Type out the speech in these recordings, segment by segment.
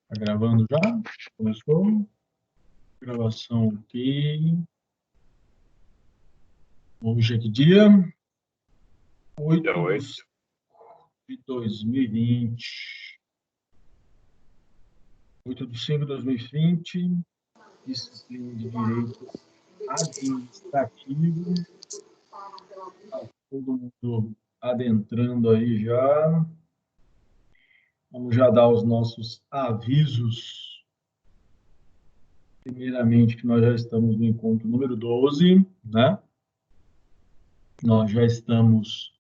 Tá gravando já? Começou? Gravação ok. Hoje é que dia? 8 Dia 8. de 2020. 8 de 5 de 2020. Disciplina de Direito Administrativo. Tá todo mundo adentrando aí já. Vamos já dar os nossos avisos. Primeiramente, que nós já estamos no encontro número 12, né? Nós já estamos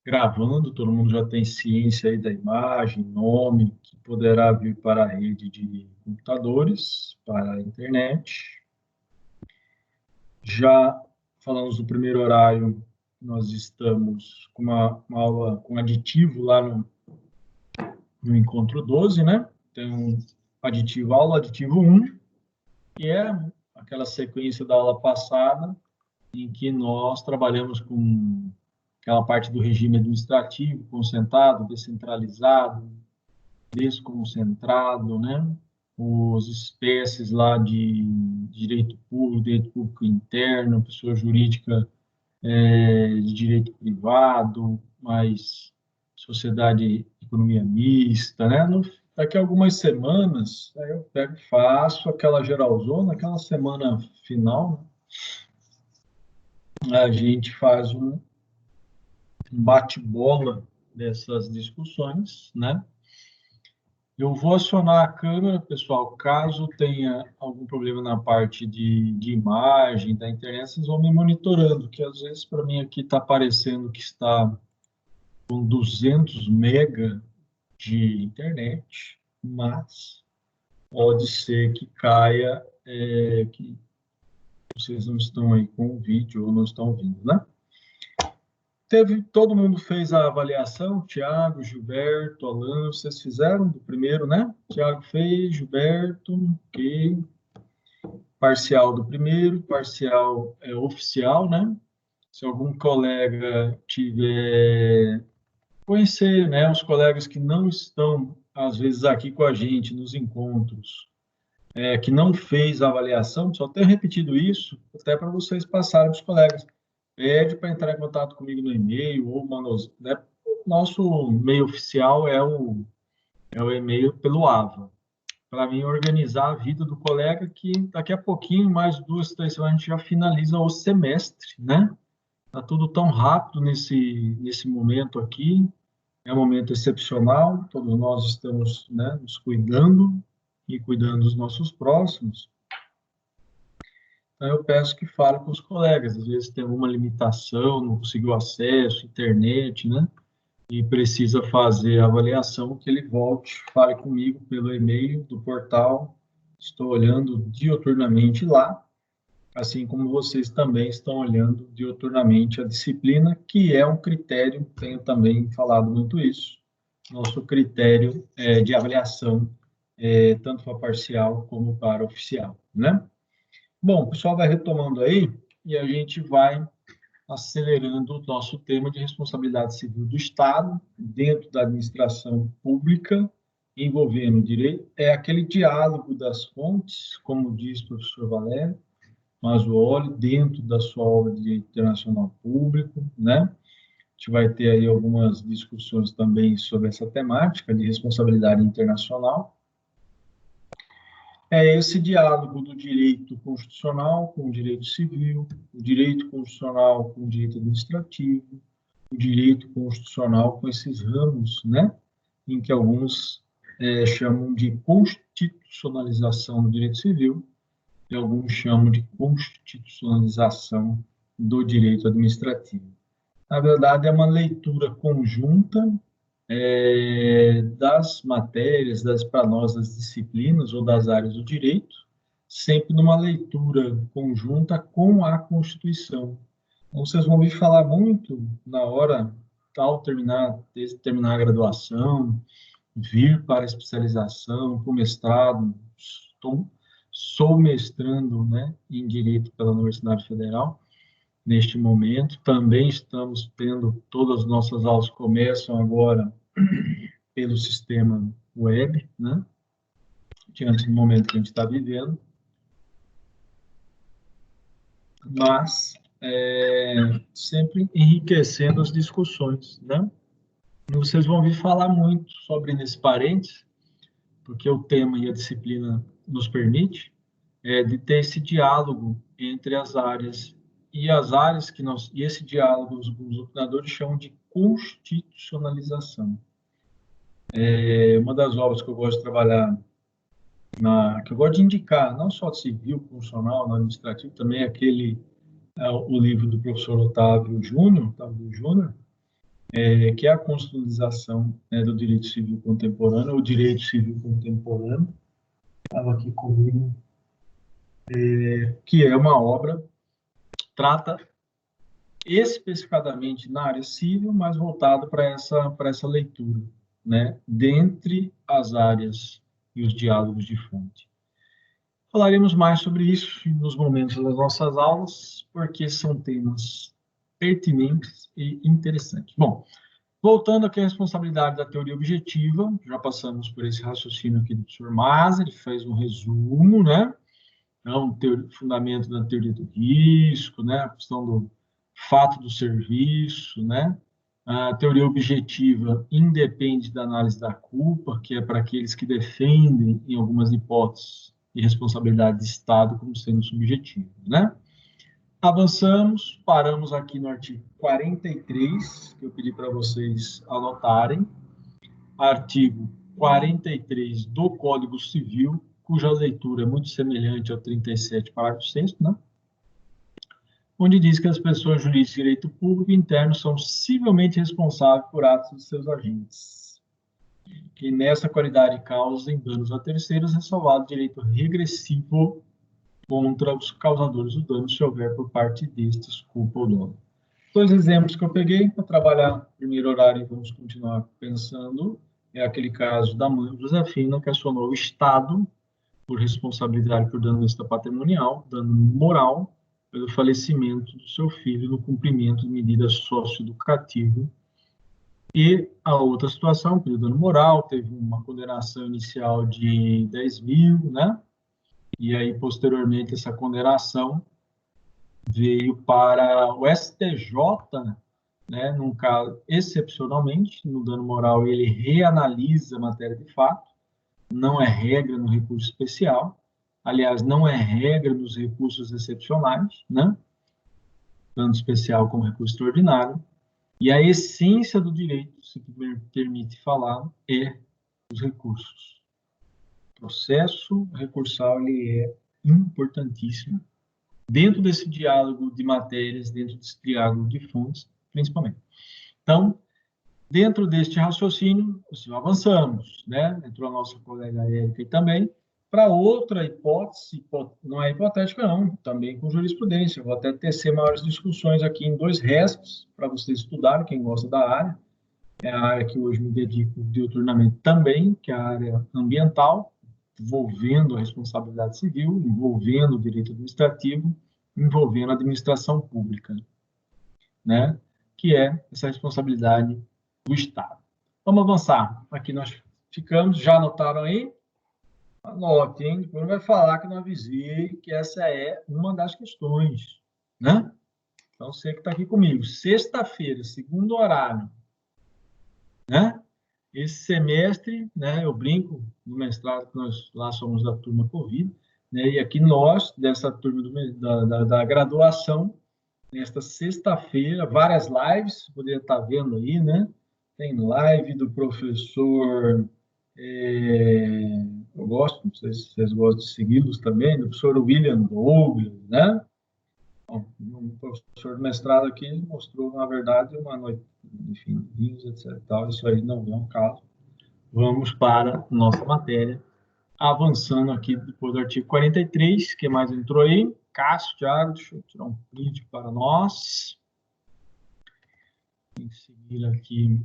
gravando, todo mundo já tem ciência aí da imagem, nome, que poderá vir para a rede de computadores, para a internet. Já falamos do primeiro horário, nós estamos com uma aula com aditivo lá no encontro 12, né? Tem um aditivo aula, aditivo 1, que é aquela sequência da aula passada, em que nós trabalhamos com aquela parte do regime administrativo, concentrado, descentralizado, desconcentrado, né? Os espécies lá de direito público interno, pessoa jurídica de direito privado, mais sociedade, economia mista, né? Daqui a algumas semanas, aí eu pego e faço aquela geralzona, aquela semana final, a gente faz um bate-bola dessas discussões, né? Eu vou acionar a câmera, pessoal, caso tenha algum problema na parte de imagem da internet, vocês vão me monitorando, que às vezes para mim aqui está aparecendo que está com 200 mega de internet, mas pode ser que caia, que vocês não estão aí com o vídeo ou não estão vindo, né? Todo mundo fez a avaliação, Tiago, Gilberto, Alan, vocês fizeram do primeiro, né? Tiago fez, Gilberto, ok. Parcial do primeiro, parcial oficial, né? Se algum colega tiver conhecer, né, os colegas que não estão às vezes aqui com a gente nos encontros, que não fez a avaliação, só tenho repetido isso até para vocês passarem para os colegas. Pede para entrar em contato comigo no e-mail ou né? Nosso e-mail oficial é o e-mail pelo AVA. Para mim, organizar a vida do colega, que daqui a pouquinho, mais 2, 3 semanas, a gente já finaliza o semestre, né? Está tudo tão rápido nesse momento aqui, é um momento excepcional, todos nós estamos, né, nos cuidando e cuidando dos nossos próximos. Então, eu peço que fale com os colegas, às vezes tem alguma limitação, não conseguiu acesso, internet, né? E precisa fazer a avaliação, que ele volte, fale comigo pelo e-mail do portal. Estou olhando diuturnamente lá, assim como vocês também estão olhando diuturnamente a disciplina, que é um critério, tenho também falado muito isso, nosso critério de avaliação, tanto para parcial como para oficial, né? Bom, o pessoal vai retomando aí e a gente vai acelerando o nosso tema de responsabilidade civil do Estado dentro da administração pública, envolvendo direito, aquele diálogo das fontes, como diz o professor Valério Mazzuoli, dentro da sua obra de direito internacional público, né? A gente vai ter aí algumas discussões também sobre essa temática de responsabilidade internacional. É esse diálogo do direito constitucional com o direito civil, o direito constitucional com o direito administrativo, o direito constitucional com esses ramos, né, em que alguns chamam de constitucionalização do direito civil e alguns chamam de constitucionalização do direito administrativo. Na verdade, é uma leitura conjunta das matérias, para nós, das disciplinas ou das áreas do direito, sempre numa leitura conjunta com a Constituição. Então, vocês vão ouvir falar muito na hora tal terminar a graduação, vir para a especialização, para o mestrado. Sou mestrando, né, em Direito pela Universidade Federal neste momento. Também estamos tendo, todas as nossas aulas começam agora pelo sistema web, né? diante do momento que a gente está vivendo, mas sempre enriquecendo as discussões, né? E vocês vão ouvir falar muito sobre nesse parênteses, porque o tema e a disciplina nos permite, de ter esse diálogo entre as áreas e as áreas que nós, e esse diálogo os opinadores chamam de constitucionalização. Uma das obras que eu gosto de trabalhar, que eu gosto de indicar, não só de civil, funcional, no administrativo, também aquele, o livro do professor Otávio Júnior, que é a constitucionalização, né, do direito civil contemporâneo, ou direito civil contemporâneo, estava aqui comigo, que é uma obra que trata especificadamente na área civil, mas voltado para essa leitura, né, dentre as áreas e os diálogos de fonte. Falaremos mais sobre isso nos momentos das nossas aulas, porque são temas pertinentes e interessantes. Bom, voltando aqui à responsabilidade da teoria objetiva, já passamos por esse raciocínio aqui do professor Maza, ele fez um resumo, né? Então, fundamento da teoria do risco, né? A questão do fato do serviço, né? A teoria objetiva independe da análise da culpa, que é para aqueles que defendem, em algumas hipóteses, de responsabilidade de Estado como sendo subjetiva, né? Avançamos, paramos aqui no artigo 43, que eu pedi para vocês anotarem, artigo 43 do Código Civil, cuja leitura é muito semelhante ao 37, parágrafo 6º, né? Onde diz que as pessoas jurídicas de direito público interno são civilmente responsáveis por atos de seus agentes, que nessa qualidade causem danos a terceiros, ressalvado direito regressivo contra os causadores do dano, se houver por parte destes culpa ou dolo. Dois exemplos que eu peguei para trabalhar no primeiro horário e vamos continuar pensando, é aquele caso da mãe Josefina, que acionou o Estado por responsabilidade por dano extra patrimonial, dano moral, pelo falecimento do seu filho no cumprimento de medida socioeducativa. E a outra situação, pelo dano moral, teve uma condenação inicial de 10 mil, né? E aí, posteriormente, essa condenação veio para o STJ, né, num caso, excepcionalmente, no dano moral, ele reanalisa a matéria de fato, não é regra no recurso especial, aliás, não é regra nos recursos excepcionais, né, tanto especial como recurso extraordinário, e a essência do direito, se me permite falar, é os recursos. O processo recursal, ele é importantíssimo, dentro desse diálogo de matérias, dentro desse diálogo de fontes, principalmente. Então, dentro deste raciocínio, assim, avançamos, né? Entrou a nossa colega Érica também, para outra hipótese, não é hipotética não, também com jurisprudência. Eu vou até tecer maiores discussões aqui em dois restos, para vocês estudarem, quem gosta da área. É a área que hoje me dedico diuturnamente também, que é a área ambiental, envolvendo a responsabilidade civil, envolvendo o direito administrativo, envolvendo a administração pública, né? Que é essa responsabilidade do Estado. Vamos avançar. Aqui nós ficamos, já anotaram aí? Anote, hein? Depois vai falar que não avisei, que essa é uma das questões, né? Então, você que está aqui comigo, sexta-feira, segundo horário, né? Esse semestre, né, eu brinco no mestrado, que nós lá somos da turma Covid, né, e aqui nós, dessa turma da graduação, nesta sexta-feira, várias lives, poderia estar vendo aí, né? Tem live do professor, eu gosto, não sei se vocês gostam de segui-los também, do professor William Douglas, né? Bom, um professor de mestrado aqui mostrou, na verdade, uma noite, enfim, vinhos, etc. Tal. Isso aí não é um caso. Vamos para nossa matéria. Avançando aqui depois do artigo 43, que mais entrou aí? Cássio, Thiago, deixa eu tirar um print para nós. Tem que seguir aqui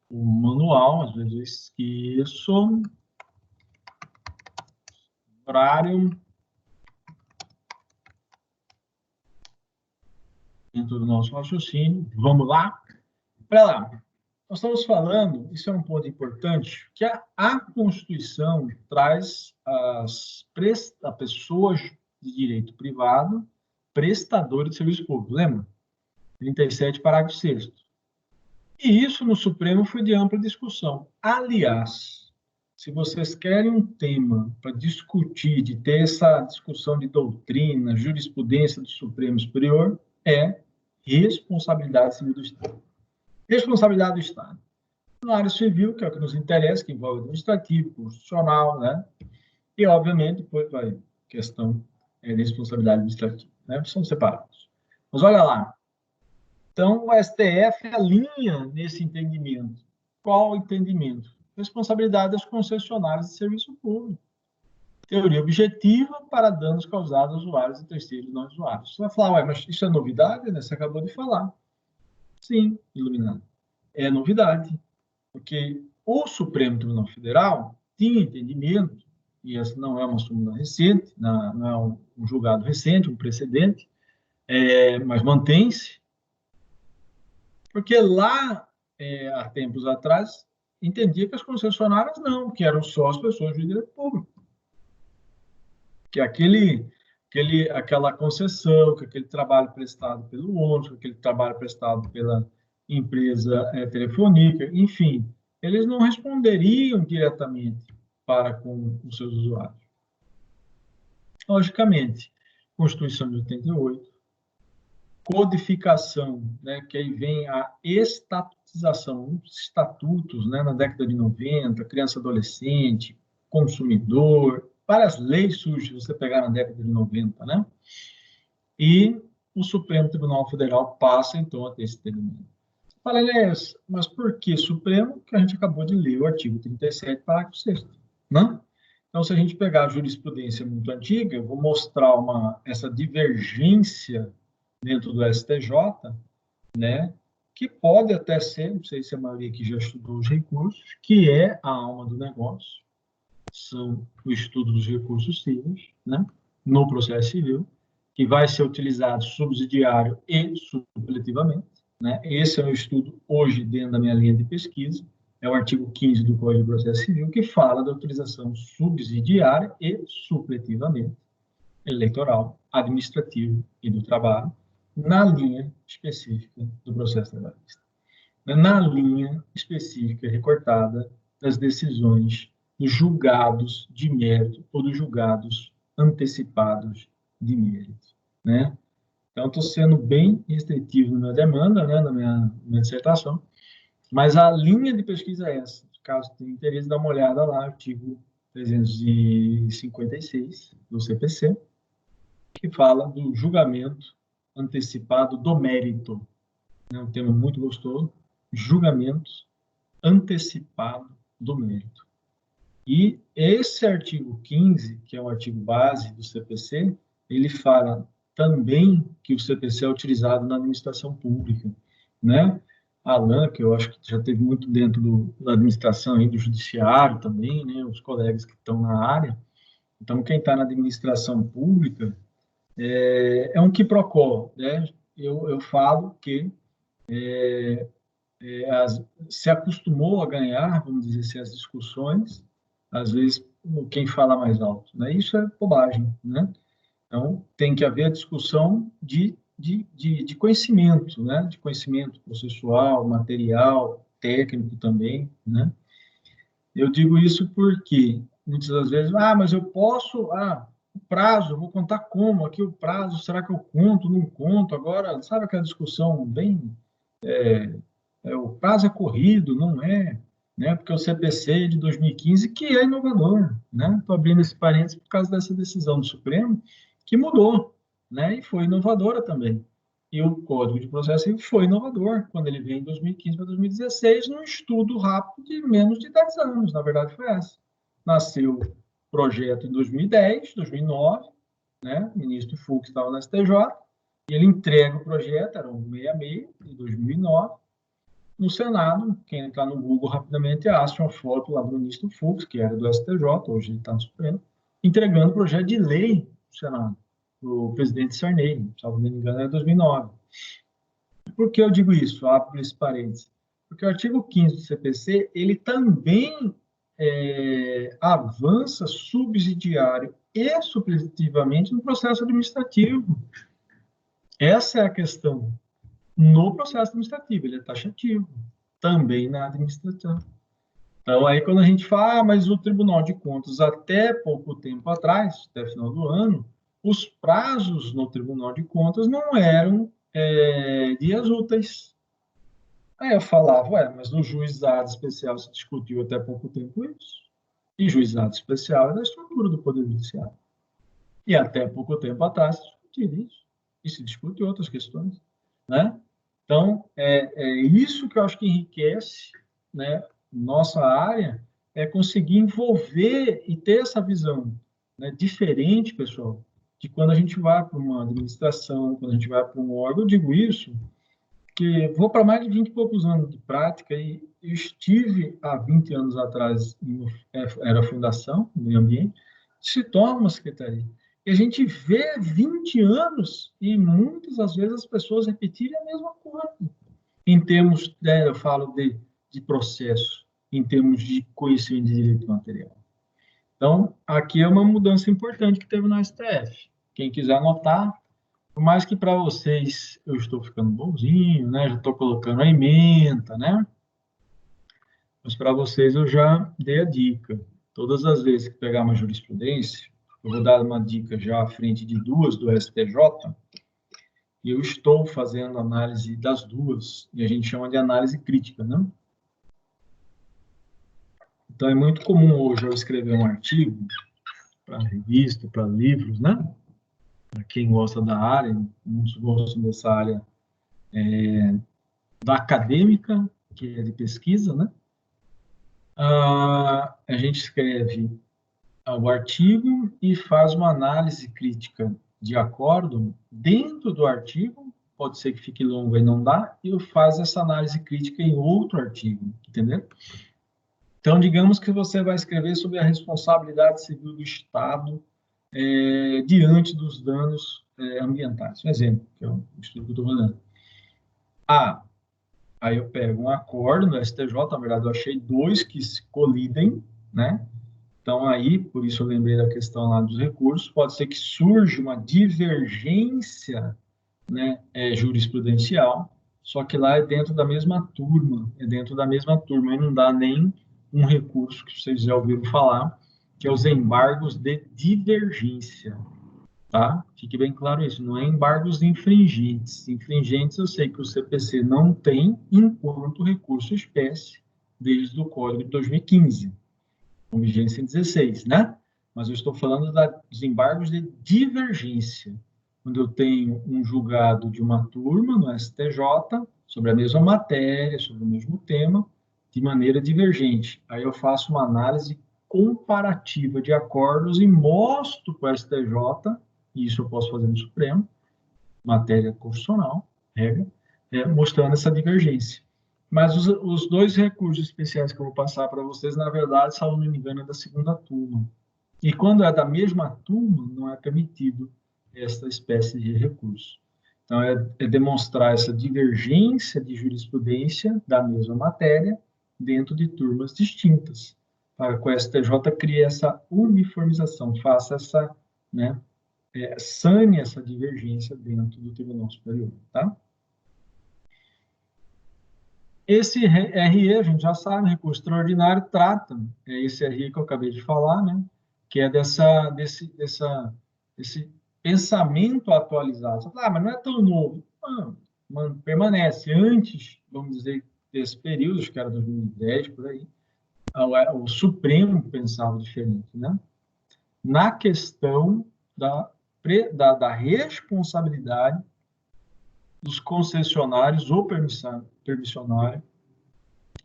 o manual, às vezes eu esqueço. Horário. Dentro do nosso raciocínio. Vamos lá? Para lá. nós estamos falando, isso é um ponto importante, que a Constituição traz a pessoas de direito privado prestadores de serviço público, lembra? 37, parágrafo 6º. E isso no Supremo foi de ampla discussão. Aliás, se vocês querem um tema para discutir, de ter essa discussão de doutrina, jurisprudência do Supremo Superior, é responsabilidade civil do Estado. Responsabilidade do Estado. Na área civil, que é o que nos interessa, que envolve administrativo, constitucional, né? E, obviamente, depois vai questão de responsabilidade administrativa, né? São separados. Mas olha lá. Então, o STF alinha nesse entendimento. Qual o entendimento? Responsabilidade das concessionárias de serviço público. Teoria objetiva para danos causados a usuários e terceiros não usuários. Você vai falar, ué, mas isso é novidade, né? Você acabou de falar. Sim, iluminado. É novidade. Porque o Supremo Tribunal Federal tinha entendimento, e essa não é uma súmula recente, não é um julgado recente, um precedente, mas mantém-se, porque lá, há tempos atrás, entendia que as concessionárias não, que eram só as pessoas de direito público. Que aquela concessão, que aquele trabalho prestado pelo ônibus, que aquele trabalho prestado pela empresa telefônica, enfim, eles não responderiam diretamente para com os seus usuários. Logicamente, Constituição de 88, codificação, né, que aí vem a estatização, os estatutos, né, na década de 90, criança e adolescente, consumidor, várias leis surgem, você pegar na década de 90, né? E o Supremo Tribunal Federal passa, então, a ter esse entendimento. Fala, Elias, mas por que Supremo? Que a gente acabou de ler o artigo 37, parágrafo 6º, né? Então, se a gente pegar a jurisprudência muito antiga, eu vou mostrar essa divergência dentro do STJ, né, que pode até ser, não sei se a maioria aqui já estudou os recursos, que é a alma do negócio, são o estudo dos recursos cíveis, né, no processo civil, que vai ser utilizado subsidiário e supletivamente, né? Esse é o estudo hoje dentro da minha linha de pesquisa, é o artigo 15 do Código de Processo Civil, que fala da utilização subsidiária e supletivamente, eleitoral, administrativo e do trabalho, na linha específica do processo trabalhista. Na linha específica recortada das decisões dos julgados de mérito ou dos julgados antecipados de mérito, né? Então, estou sendo bem restritivo na minha demanda, né, na minha dissertação, mas a linha de pesquisa é essa. Caso tenha interesse, dá uma olhada lá, artigo 356 do CPC, que fala do julgamento antecipado do mérito. É um tema muito gostoso. Julgamento antecipado do mérito. E esse artigo 15, que é o artigo base do CPC, ele fala também que o CPC é utilizado na administração pública, né? Alan, que eu acho que já teve muito dentro da administração aí, do judiciário também, né? Os colegas que estão na área. Então, quem está na administração pública é um quiprocó, né? Eu falo que se acostumou a ganhar, vamos dizer assim, as discussões, às vezes quem fala mais alto, né? Isso é bobagem, né? Então, tem que haver a discussão de conhecimento, né? De conhecimento processual, material, técnico também, né? Eu digo isso porque muitas das vezes, mas eu posso, o prazo, eu vou contar como? Aqui o prazo, será que eu conto, não conto? Agora, sabe aquela discussão bem, o prazo é corrido, não é? Né? Porque o CPC de 2015, que é inovador, né? Estou abrindo esse parênteses por causa dessa decisão do Supremo, que mudou, né? E foi inovadora também. E o Código de Processo Civil foi inovador quando ele veio em 2015 para 2016, num estudo rápido de menos de 10 anos, na verdade foi essa. Nasceu o projeto em 2010, 2009, né? O ministro Fux estava na STJ, e ele entrega o projeto, era um 66, de 2009, no Senado. Quem entrar no Google rapidamente acha uma foto lá do ministro Fux, que era do STJ, hoje ele está no Supremo, entregando o projeto de lei no Senado, o presidente Sarney, se não me engano, era 2009. Por que eu digo isso? Abro esse parênteses. Porque o artigo 15 do CPC, ele também avança subsidiário e supletivamente no processo administrativo. Essa é a questão. No processo administrativo, ele é taxativo, também na administração. Então, aí quando a gente fala, mas o Tribunal de Contas, até pouco tempo atrás, até final do ano, os prazos no Tribunal de Contas não eram dias úteis. Aí eu falava, mas no juizado especial se discutiu até pouco tempo isso. E juizado especial é da estrutura do Poder Judiciário. E até pouco tempo atrás se discutia isso. E se discute outras questões, né? Então, é isso que eu acho que enriquece, né, nossa área, é conseguir envolver e ter essa visão, né, diferente, pessoal, de quando a gente vai para uma administração, quando a gente vai para um órgão. Eu digo isso que vou para mais de 20 e poucos anos de prática e estive há 20 anos atrás, era a Fundação do Meio Ambiente, se torna uma secretaria. E a gente vê 20 anos e muitas das vezes as pessoas repetirem a mesma coisa. Em termos, eu falo de processo, em termos de conhecimento de direito material. Então, aqui é uma mudança importante que teve no STF. Quem quiser anotar, por mais que para vocês eu estou ficando bonzinho, né? Já estou colocando a ementa, né? Mas para vocês eu já dei a dica. Todas as vezes que pegar uma jurisprudência, eu vou dar uma dica já à frente de duas do STJ, e eu estou fazendo análise das duas, e a gente chama de análise crítica, né? Então é muito comum hoje eu escrever um artigo para revista, para livros, né? Para quem gosta da área, muitos gostam dessa área da acadêmica, que é de pesquisa, né? A gente escreve o artigo e faz uma análise crítica de acordo dentro do artigo, pode ser que fique longo e não dá, e faz essa análise crítica em outro artigo, entendeu? Então, digamos que você vai escrever sobre a responsabilidade civil do Estado diante dos danos ambientais. Um exemplo, que é o estudo que eu estou fazendo. Aí eu pego um acordo no STJ, na verdade eu achei dois que se colidem, né? Então aí, por isso eu lembrei da questão lá dos recursos, pode ser que surja uma divergência, né, jurisprudencial, só que lá é dentro da mesma turma, e não dá nem um recurso que vocês já ouviram falar, que é os embargos de divergência. Tá? Fique bem claro isso, não é embargos infringentes. Infringentes eu sei que o CPC não tem enquanto recurso espécie desde o Código de 2015, com vigência em 16, né? Mas eu estou falando dos embargos de divergência, quando eu tenho um julgado de uma turma no STJ sobre a mesma matéria, sobre o mesmo tema, de maneira divergente. Aí eu faço uma análise comparativa de acordos e mostro para o STJ, e isso eu posso fazer no Supremo, matéria constitucional, regra, mostrando essa divergência. Mas os dois recursos especiais que eu vou passar para vocês, na verdade, se eu não me engano, é da segunda turma. E quando é da mesma turma, não é permitido essa espécie de recurso. Então, é demonstrar essa divergência de jurisprudência da mesma matéria dentro de turmas distintas, para que o STJ crie essa uniformização, faça essa, né, sane essa divergência dentro do Tribunal Superior, tá? Esse RE, a gente já sabe, recurso extraordinário, trata esse RE que eu acabei de falar, né? Que é desse pensamento atualizado. Mas não é tão novo. Não, permanece. Antes, vamos dizer, desse período, acho que era 2010, por aí, o Supremo pensava diferente, né? Na questão da responsabilidade dos concessionários ou permissionários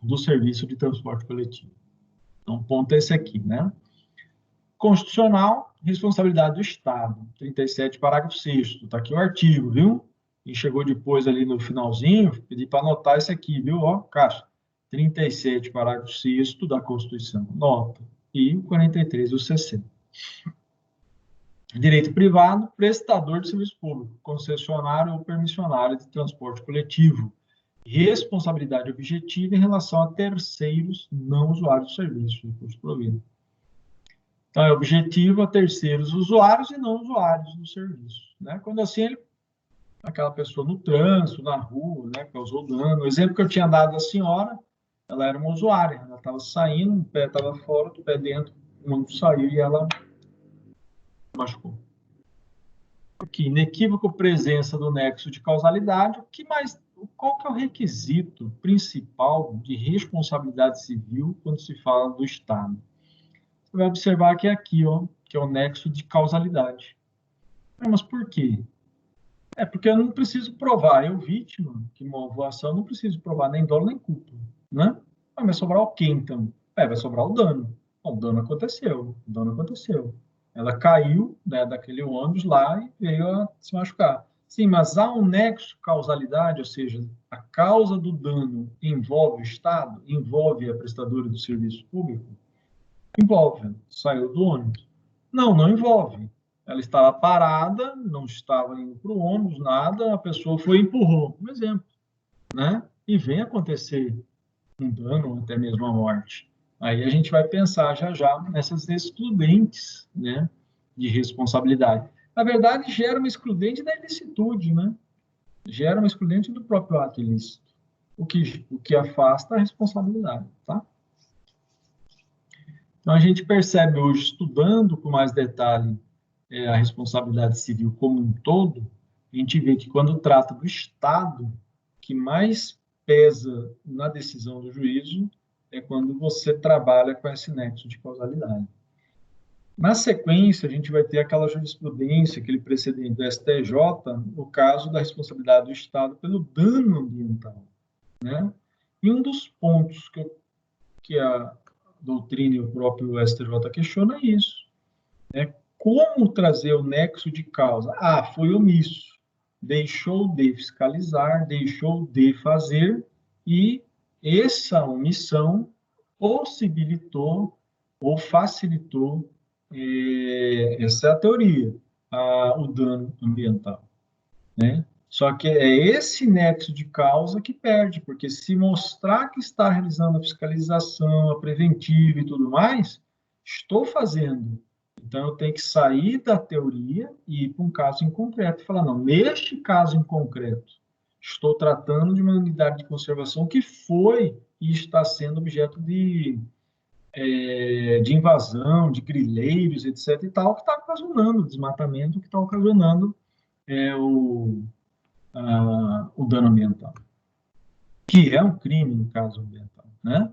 do serviço de transporte coletivo. Então, o ponto é esse aqui, né? Constitucional, responsabilidade do Estado. 37, parágrafo 6º. Está aqui o artigo, viu? E chegou depois ali no finalzinho, pedi para anotar esse aqui, viu? Ó, Caixa. 37, parágrafo 6º da Constituição. Nota. E 43 do 60. Direito privado, prestador de serviço público, concessionário ou permissionário de transporte coletivo. responsabilidade objetiva em relação a terceiros não usuários do serviço de recurso provido. Então, é objetivo a terceiros usuários e não usuários do serviço. Né? Quando assim, aquela pessoa no trânsito, na rua, né, causou dano. O exemplo que eu tinha dado à senhora, ela era uma usuária, ela estava saindo, um pé estava fora, o pé dentro, um saiu e ela machucou. Aqui, inequívoco presença do nexo de causalidade, qual que é o requisito principal de responsabilidade civil quando se fala do Estado? Você vai observar que é aqui, ó, que é o nexo de causalidade. Mas por quê? É porque eu não preciso provar, eu vítima que movo a ação, não preciso provar nem dolo nem culpa, né? Vai sobrar o quê, então? Vai sobrar o dano. Bom, o dano aconteceu, o dano aconteceu. Ela caiu, né, daquele ônibus lá e veio a se machucar. Sim, mas há um nexo causalidade, ou seja, a causa do dano envolve o Estado, envolve a prestadora do serviço público? Envolve. Saiu do ônibus. Não envolve. Ela estava parada, não estava indo para o ônibus, nada, a pessoa foi e empurrou, um exemplo, né? E vem acontecer um dano, até mesmo a morte. Aí a gente vai pensar já nessas excludentes, né, de responsabilidade. Na verdade, gera uma excludente da ilicitude, né? Gera uma excludente do próprio ato ilícito, o que afasta a responsabilidade, tá? Então, a gente percebe hoje, estudando com mais detalhe a responsabilidade civil como um todo, a gente vê que quando trata do Estado, o que mais pesa na decisão do juízo é quando você trabalha com esse nexo de causalidade. Na sequência, a gente vai ter aquela jurisprudência, aquele precedente do STJ, no caso da responsabilidade do Estado pelo dano ambiental, né? E um dos pontos que a doutrina e o próprio STJ questiona é isso, né? Como trazer o nexo de causa? Foi omisso, deixou de fiscalizar, deixou de fazer, e essa omissão possibilitou ou facilitou, essa é a teoria, o dano ambiental, né? Só que é esse nexo de causa que perde, porque se mostrar que está realizando a fiscalização, a preventiva e tudo mais, estou fazendo. Então, eu tenho que sair da teoria e ir para um caso em concreto e falar, não, neste caso em concreto, estou tratando de uma unidade de conservação que foi e está sendo objeto de invasão, de grileiros, etc. e tal, que está ocasionando desmatamento, que está ocasionando o o dano ambiental, que é um crime no caso ambiental, né?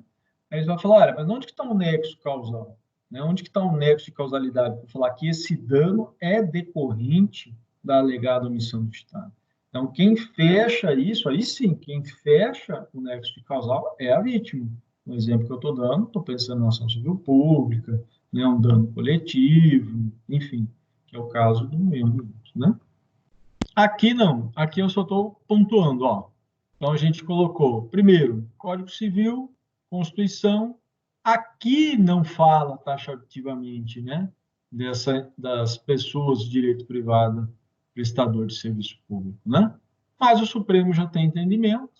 Aí eles vão falar, olha, mas onde que está o nexo causal? Né? Onde que está o nexo de causalidade? Para falar que esse dano é decorrente da alegada omissão do Estado. Então, quem fecha isso, aí sim, quem fecha o nexo de causal é a vítima. No exemplo que eu estou dando, estou pensando na ação civil pública, né, um dano coletivo, enfim, que é o caso do meio ambiente, né? Aqui não, aqui eu só estou pontuando, ó. Então a gente colocou, primeiro, Código Civil, Constituição. Aqui não fala taxativamente, né, das pessoas de direito privado, prestador de serviço público, né? Mas o Supremo já tem entendimento,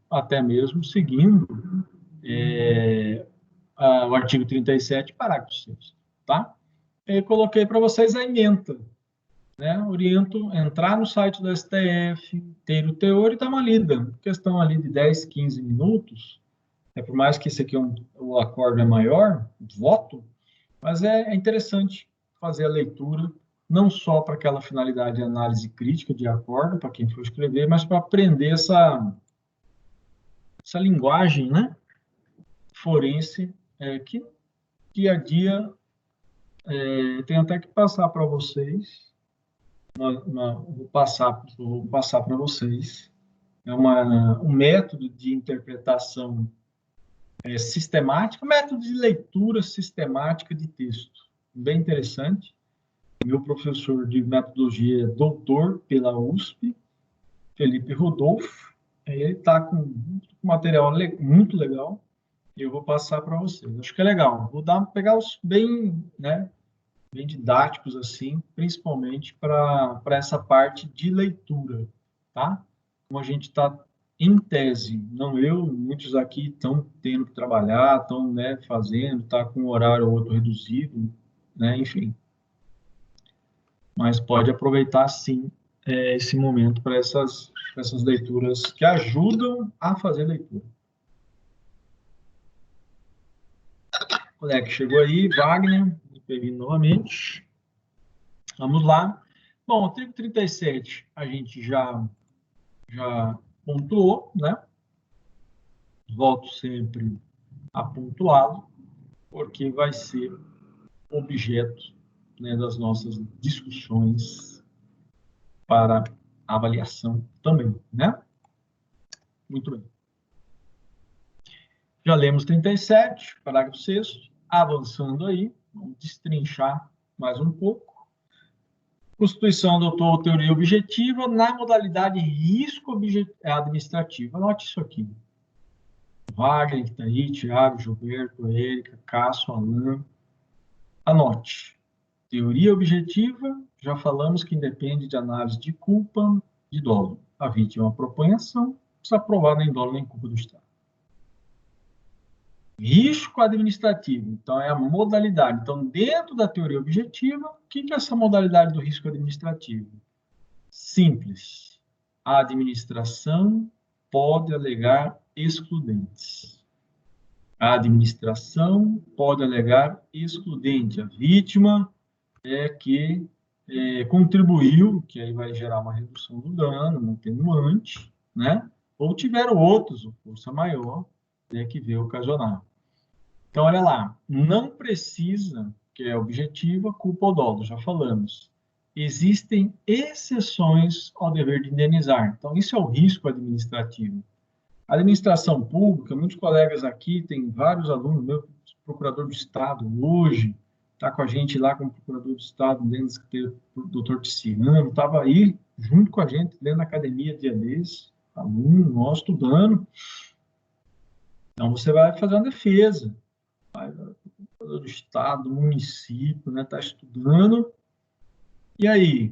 até mesmo seguindo o artigo 37, parágrafo 6º, tá? Eu coloquei para vocês a ementa, né? Oriento entrar no site do STF, ter o teor e dar uma lida. Questão ali de 10, 15 minutos. Por mais que esse aqui o acordo é maior, voto, mas é interessante fazer a leitura, não só para aquela finalidade de análise crítica de acordo, para quem for escrever, mas para aprender essa linguagem, né, forense, que dia a dia tem até que passar para vocês. Vou passar para vocês. É um método de interpretação sistemática, método de leitura sistemática de texto. Bem interessante. Meu professor de metodologia é doutor pela USP, Felipe Rodolfo. Ele está com um material muito legal e eu vou passar para vocês. Acho que é legal. Vou pegar os bem, né, bem didáticos, assim, principalmente para essa parte de leitura, tá? como a gente está em tese, não eu, muitos aqui estão tendo que trabalhar, estão, né, fazendo, tá com um horário ou outro reduzido, né, enfim. Mas pode aproveitar, sim, esse momento para essas leituras que ajudam a fazer leitura. O moleque chegou aí, Wagner, bem-vindo novamente. Vamos lá. Bom, o trigo 37 a gente já pontuou, né? Volto sempre a pontuá-lo, porque vai ser objeto, né, das nossas discussões para avaliação também, né? Muito bem. Já lemos 37, parágrafo 6º, avançando aí, vamos destrinchar mais um pouco. Constituição adotou teoria objetiva na modalidade risco administrativo. Anote isso aqui. Wagner, que está aí, Tiago, Gilberto, Érica, Cássio, Alain. Anote. Teoria objetiva, já falamos que independe de análise de culpa de dolo. A vítima propõe ação, precisa provar nem dolo nem culpa do Estado. Risco administrativo, então é a modalidade. Então, dentro da teoria objetiva, o que é essa modalidade do risco administrativo? Simples. A administração pode alegar excludentes. A administração pode alegar excludente. A vítima é que contribuiu, que aí vai gerar uma redução do dano, um atenuante, né? Ou tiveram outros, força maior, né, que veio ocasionar. Então, olha lá, não precisa, que é objetiva, culpa ou dolo, já falamos. Existem exceções ao dever de indenizar. Então, isso é o risco administrativo. A administração pública, muitos colegas aqui, tem vários alunos, meu procurador do Estado, hoje, está com a gente lá como procurador do Estado, dentro do doutor Tiziano, estava aí junto com a gente, dentro da academia dia desses, aluno nosso, estudando. Então, você vai fazer uma defesa. Vai, do Estado, do município, né, está estudando. E aí,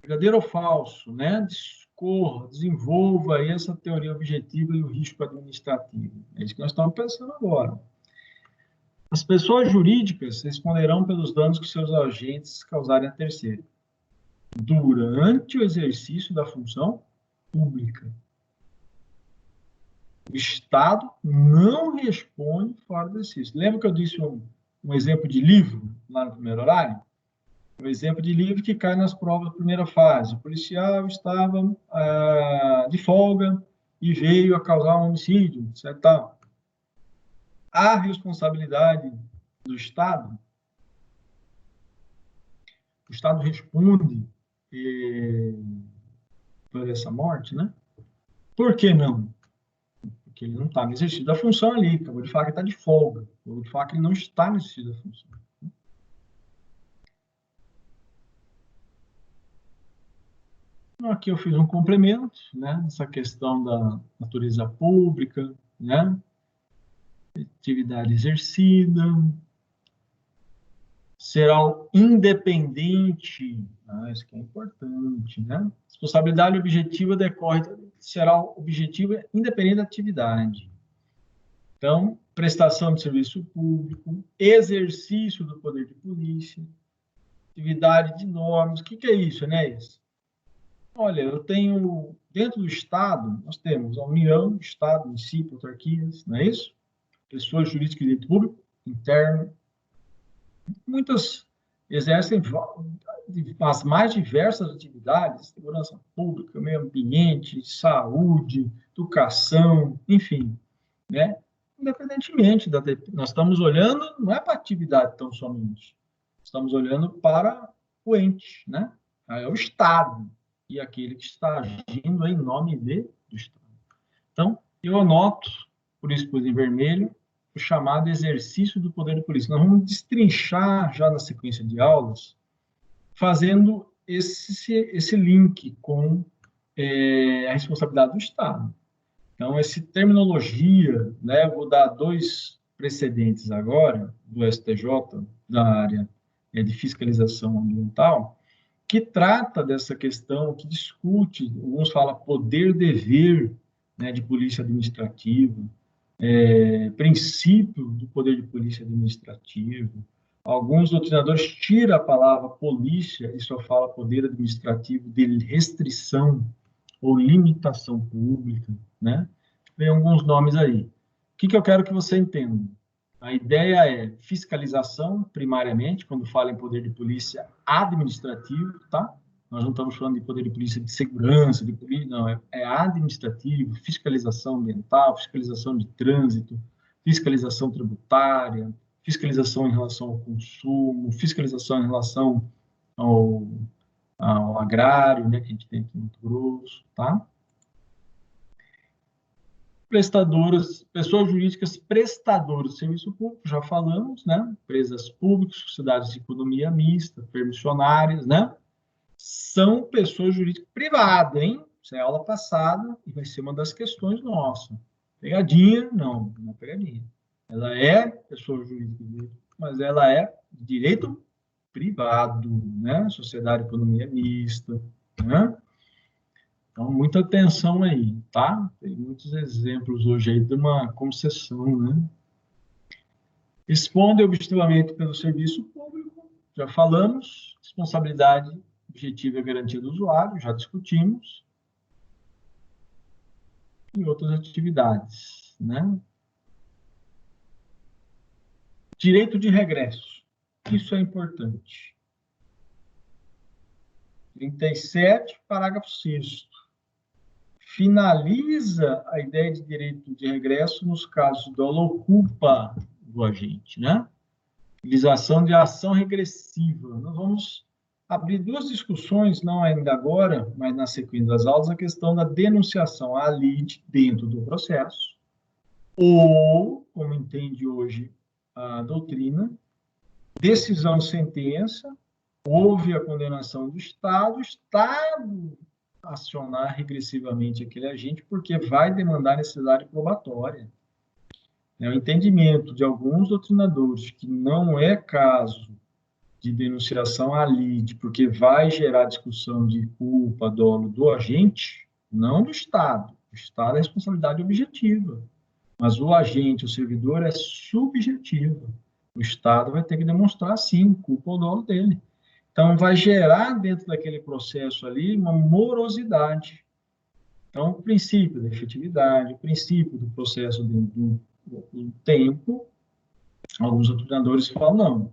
verdadeiro ou falso, né? Discorra, desenvolva aí essa teoria objetiva e o risco administrativo. É isso que nós estamos pensando agora. As pessoas jurídicas responderão pelos danos que seus agentes causarem a terceiro, durante o exercício da função pública. O Estado não responde fora do exercício. Lembra que eu disse um exemplo de livro lá no primeiro horário? Um exemplo de livro que cai nas provas da primeira fase. O policial estava de folga e veio a causar um homicídio, etc. A responsabilidade do Estado, o Estado responde por essa morte, né? Por que não? Porque ele não está no exercício da função ali. Acabou de falar que está de folga. Acabou de falar que ele não está no exercício da função. Aqui eu fiz um complemento, né? Essa questão da natureza pública, né? Atividade exercida, será independente, isso que é importante, né? Responsabilidade objetiva decorre, será objetiva independente da atividade. Então, prestação de serviço público, exercício do poder de polícia, atividade de normas, o que é isso, Enéas? Olha, eu tenho, dentro do Estado, nós temos a União, Estado, município, autarquias, não é isso? Pessoas jurídicas de direito público, interno. Muitas exercem as mais diversas atividades, segurança pública, meio ambiente, saúde, educação, enfim, né? Independentemente, nós estamos olhando, não é para a atividade tão somente, estamos olhando para o ente, né? É o Estado, e aquele que está agindo em nome do Estado. Então, eu anoto, por isso pus em vermelho, o chamado exercício do poder de polícia. Nós vamos destrinchar já na sequência de aulas, fazendo esse link com a responsabilidade do Estado. Então, essa terminologia, né, eu vou dar dois precedentes agora, do STJ, da área de fiscalização ambiental, que trata dessa questão, que discute, alguns falam poder-dever, né, de polícia administrativa, princípio do poder de polícia administrativa. Alguns doutrinadores tiram a palavra polícia e só fala poder administrativo de restrição ou limitação pública, né? Tem alguns nomes aí. O que eu quero que você entenda? A ideia é fiscalização, primariamente, quando fala em poder de polícia administrativo, tá? Nós não estamos falando de poder de polícia de segurança, de polícia, não, é administrativo, fiscalização ambiental, fiscalização de trânsito, fiscalização tributária, fiscalização em relação ao consumo, fiscalização em relação ao agrário, né, que a gente tem aqui em Mato Grosso, tá? Prestadoras, pessoas jurídicas prestadoras de serviço público, já falamos, né? Empresas públicas, sociedades de economia mista, permissionárias, né? São pessoas jurídicas privadas, hein? Isso é aula passada e vai ser uma das questões nossas. Pegadinha? Não, não é pegadinha. Ela é pessoa jurídica, mas ela é direito privado, né? Sociedade de economia mista, né? Então, muita atenção aí, tá? Tem muitos exemplos hoje aí de uma concessão, né? Responde objetivamente pelo serviço público, já falamos. Responsabilidade objetiva e garantia do usuário, já discutimos. E outras atividades, né? Direito de regresso. Isso é importante. 37, parágrafo 6º. Finaliza a ideia de direito de regresso nos casos da culpa do agente, né? Utilização de ação regressiva. Nós vamos abrir duas discussões, não ainda agora, mas na sequência das aulas, a questão da denunciação à lide dentro do processo, ou, como entende hoje a doutrina, decisão de sentença, houve a condenação do Estado, o Estado acionar regressivamente aquele agente, porque vai demandar necessidade probatória. O entendimento de alguns doutrinadores que não é caso de denunciação à lide, porque vai gerar discussão de culpa, dolo do agente, não do Estado. O Estado é responsabilidade objetiva, mas o agente, o servidor, é subjetivo. O Estado vai ter que demonstrar, sim, culpa ou dolo dele. Então, vai gerar dentro daquele processo ali uma morosidade. Então, o princípio da efetividade, o princípio do processo do tempo, alguns doutrinadores falam, não,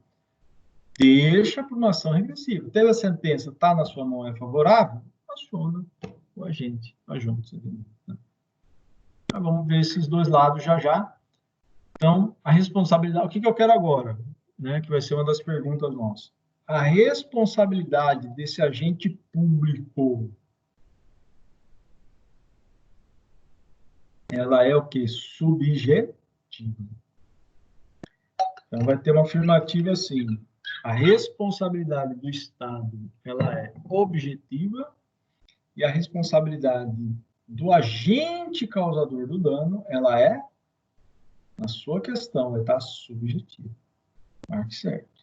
deixa para uma ação regressiva. Teve a sentença, está na sua mão, é favorável, aciona o agente, junto. Então, vamos ver esses dois lados já já. Então, a responsabilidade, o que eu quero agora? Né, que vai ser uma das perguntas nossas. A responsabilidade desse agente público, ela é o quê? Subjetiva. Então, vai ter uma afirmativa assim, a responsabilidade do Estado, ela é objetiva, e a responsabilidade do agente causador do dano, ela é, na sua questão, vai estar subjetiva. Marque certo.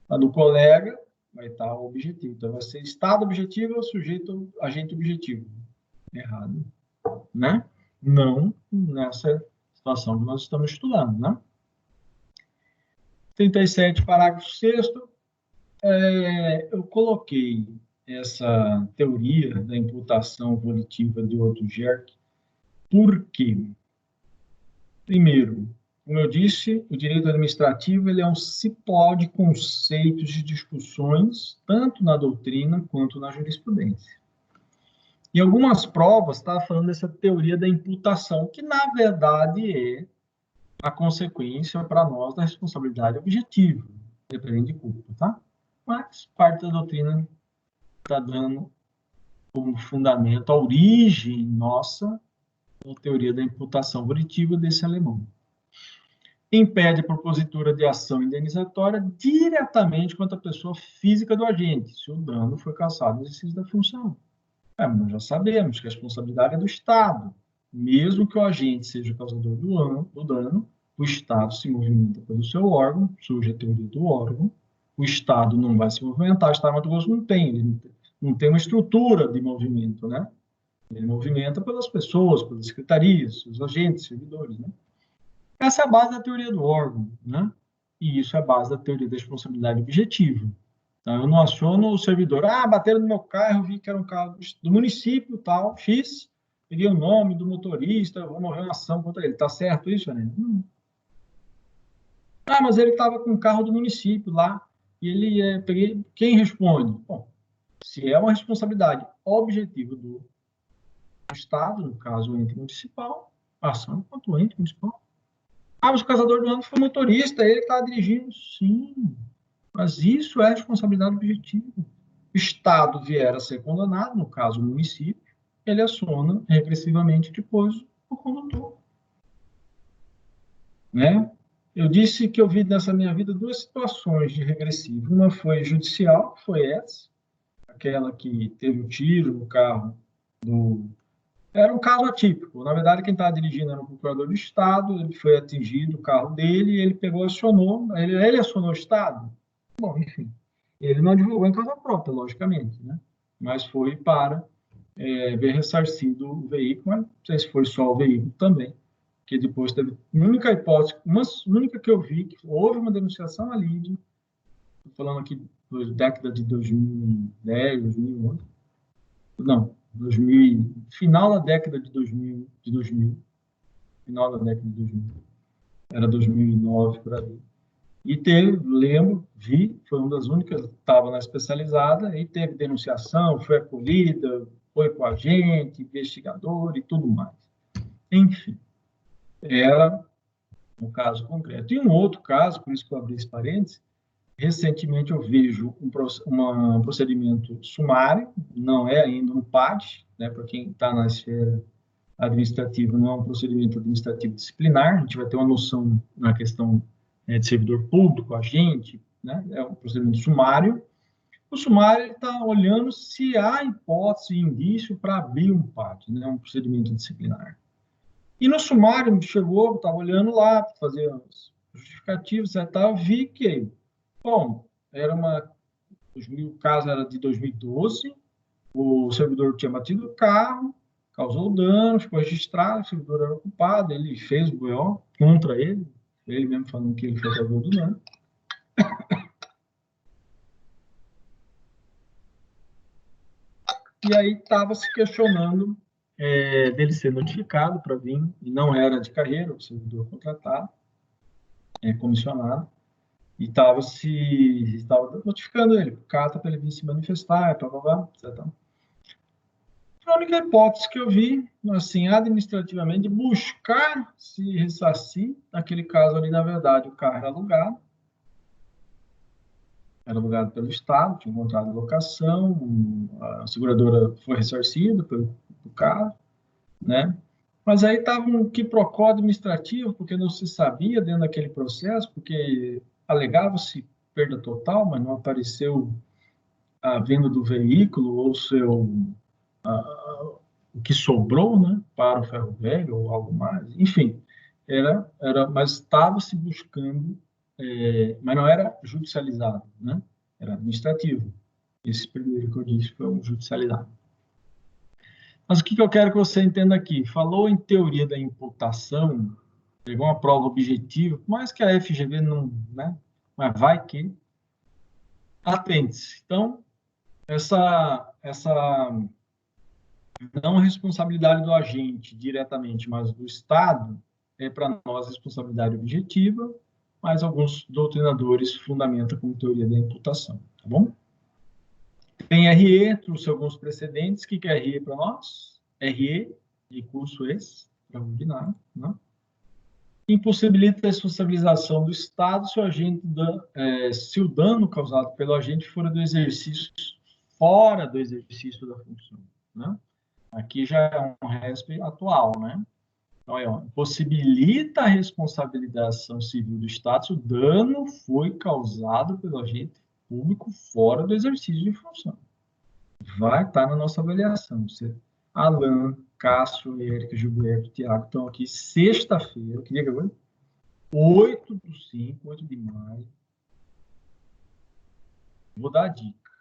A do colega vai estar objetivo. Então, vai ser Estado objetivo, sujeito, agente objetivo. Errado, né? Não nessa situação que nós estamos estudando, né? 37, parágrafo 6º, eu coloquei essa teoria da imputação volitiva de Otto-Gerke, porque, primeiro, como eu disse, o direito administrativo ele é um cipó de conceitos de discussões, tanto na doutrina quanto na jurisprudência. Em algumas provas, estava falando dessa teoria da imputação, que, na verdade, é a consequência para nós da responsabilidade objetiva, dependendo de culpa, tá? Mas parte da doutrina está dando como fundamento a origem nossa da teoria da imputação volitiva desse alemão. Impede a propositura de ação indenizatória diretamente contra a pessoa física do agente, se o dano foi causado no exercício da função. Mas nós já sabemos que a responsabilidade é do Estado. Mesmo que o agente seja o causador do dano, o Estado se movimenta pelo seu órgão, surge a teoria do órgão, o Estado não vai se movimentar, o Estado de Mato Grosso não tem, não tem uma estrutura de movimento, né? Ele movimenta pelas pessoas, pelas secretarias, os agentes, servidores, né? Essa é a base da teoria do órgão, né? E isso é a base da teoria da responsabilidade objetiva. Então, eu não aciono o servidor, bateram no meu carro, vi que era um carro do município, tal, X, peguei o nome do motorista, vou mover uma ação contra ele. Tá certo isso, né? Mas ele estava com o carro do município lá, e peguei, quem responde? Bom, se é uma responsabilidade objetiva do Estado, no caso, o ente municipal, ação contra o ente municipal. Mas o causador do ano foi o motorista, ele que estava dirigindo. Sim, mas isso é responsabilidade objetiva. O Estado vier a ser condenado, no caso o município, ele aciona regressivamente depois o condutor. Né? Eu disse que eu vi nessa minha vida duas situações de regressivo. Uma foi judicial, foi essa, aquela que teve o tiro no carro do... Era um caso atípico. Na verdade, quem estava dirigindo era um procurador do Estado, ele foi atingido, o carro dele, e ele pegou e acionou, ele acionou o Estado. Bom, enfim, ele não advogou em causa própria, logicamente, né? Mas foi para ver ressarcido o veículo, mas não sei se foi só o veículo também, que depois teve, única hipótese, única que eu vi, que houve uma denunciação ali, estou falando aqui da década de 2010, 2011, não, 2000, final da década de 2000, final da década de 2000, era 2009 por aí. E teve, lembro, vi, foi uma das únicas que estava na especializada, e teve denunciação, foi acolhida, foi com a gente, investigador e tudo mais. Enfim, era um caso concreto. E um outro caso, por isso que eu abri esse parênteses, recentemente eu vejo um procedimento sumário, não é ainda um PAD, né, para quem está na esfera administrativa, não é um procedimento administrativo disciplinar, a gente vai ter uma noção na questão de servidor público, agente, né, é um procedimento sumário. O sumário está olhando se há hipótese, indício para abrir um PAD, né, um procedimento disciplinar. E no sumário, chegou, estava olhando lá, para fazer os justificativos, etc. Vi que, bom, o caso era de 2012, o servidor tinha batido o carro, causou dano, ficou registrado, o servidor era culpado, ele fez o BO contra ele mesmo falando que ele foi o causador do dano. E aí estava se questionando dele ser notificado para vir, e não era de carreira, o servidor contratado, comissionado, e estava notificando ele, carta para ele vir se manifestar, etc. A única hipótese que eu vi, assim, administrativamente, buscar se ressarcir, naquele caso ali, na verdade, o carro era alugado pelo Estado, tinha um contrato de locação, a seguradora foi ressarcida pelo carro, né? Mas aí estava um quiprocó administrativo, porque não se sabia dentro daquele processo, porque alegava-se perda total, mas não apareceu a venda do veículo ou o que sobrou, né, para o ferro velho ou algo mais. Enfim, mas estava se buscando, mas não era judicializado, né? Era administrativo. Esse primeiro que eu disse foi um judicializado. Mas o que eu quero que você entenda aqui? Falou em teoria da imputação, pegou uma prova objetiva, por mais que a FGV não, né? Mas vai que. Atente-se. Então, essa não responsabilidade do agente diretamente, mas do Estado, é para nós responsabilidade objetiva, mas alguns doutrinadores fundamentam como teoria da imputação, tá bom? Tem RE, trouxe alguns precedentes. O que é RE para nós? RE, recurso esse, extraordinário, né? Impossibilita a responsabilização do Estado se o dano causado pelo agente for fora do exercício da função, né? Aqui já é um RESP atual, né? Então, possibilita a responsabilização civil do Estado se o dano foi causado pelo agente público fora do exercício de função. Vai estar na nossa avaliação. Alan, Cássio, Érica, Gilberto, Tiago estão aqui sexta-feira, que dia que foi? 8 de maio. Vou dar a dica.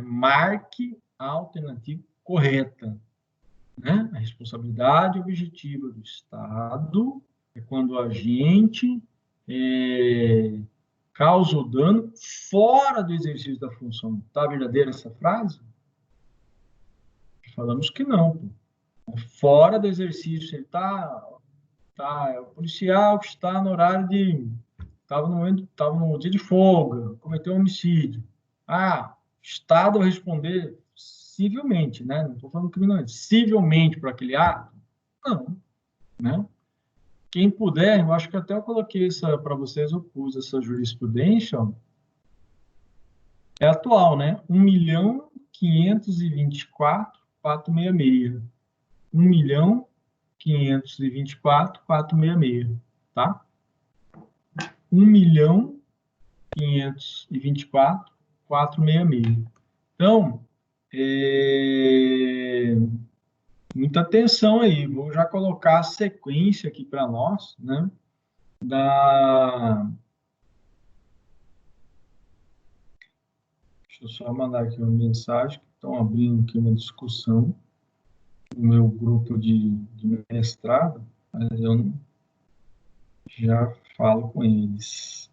Marque a alternativa correta. Né? A responsabilidade objetiva do Estado é quando o agente causa o dano fora do exercício da função. Está verdadeira essa frase? Falamos que não. Fora do exercício, ele é o policial que está no horário de... Estava no dia de folga, cometeu um homicídio. Estado vai responder civilmente, né? Não estou falando criminalmente, civilmente por aquele ato? Não, né? Quem puder, eu acho que até eu coloquei para vocês, eu pus essa jurisprudência, ó, é atual, né? 1.524.466. 1.524.466, tá? 1.524.466. Então, muita atenção aí. Vou já colocar a sequência aqui para nós, né? Deixa eu só mandar aqui uma mensagem, que estão abrindo aqui uma discussão no meu grupo de mestrado, mas eu já falo com eles.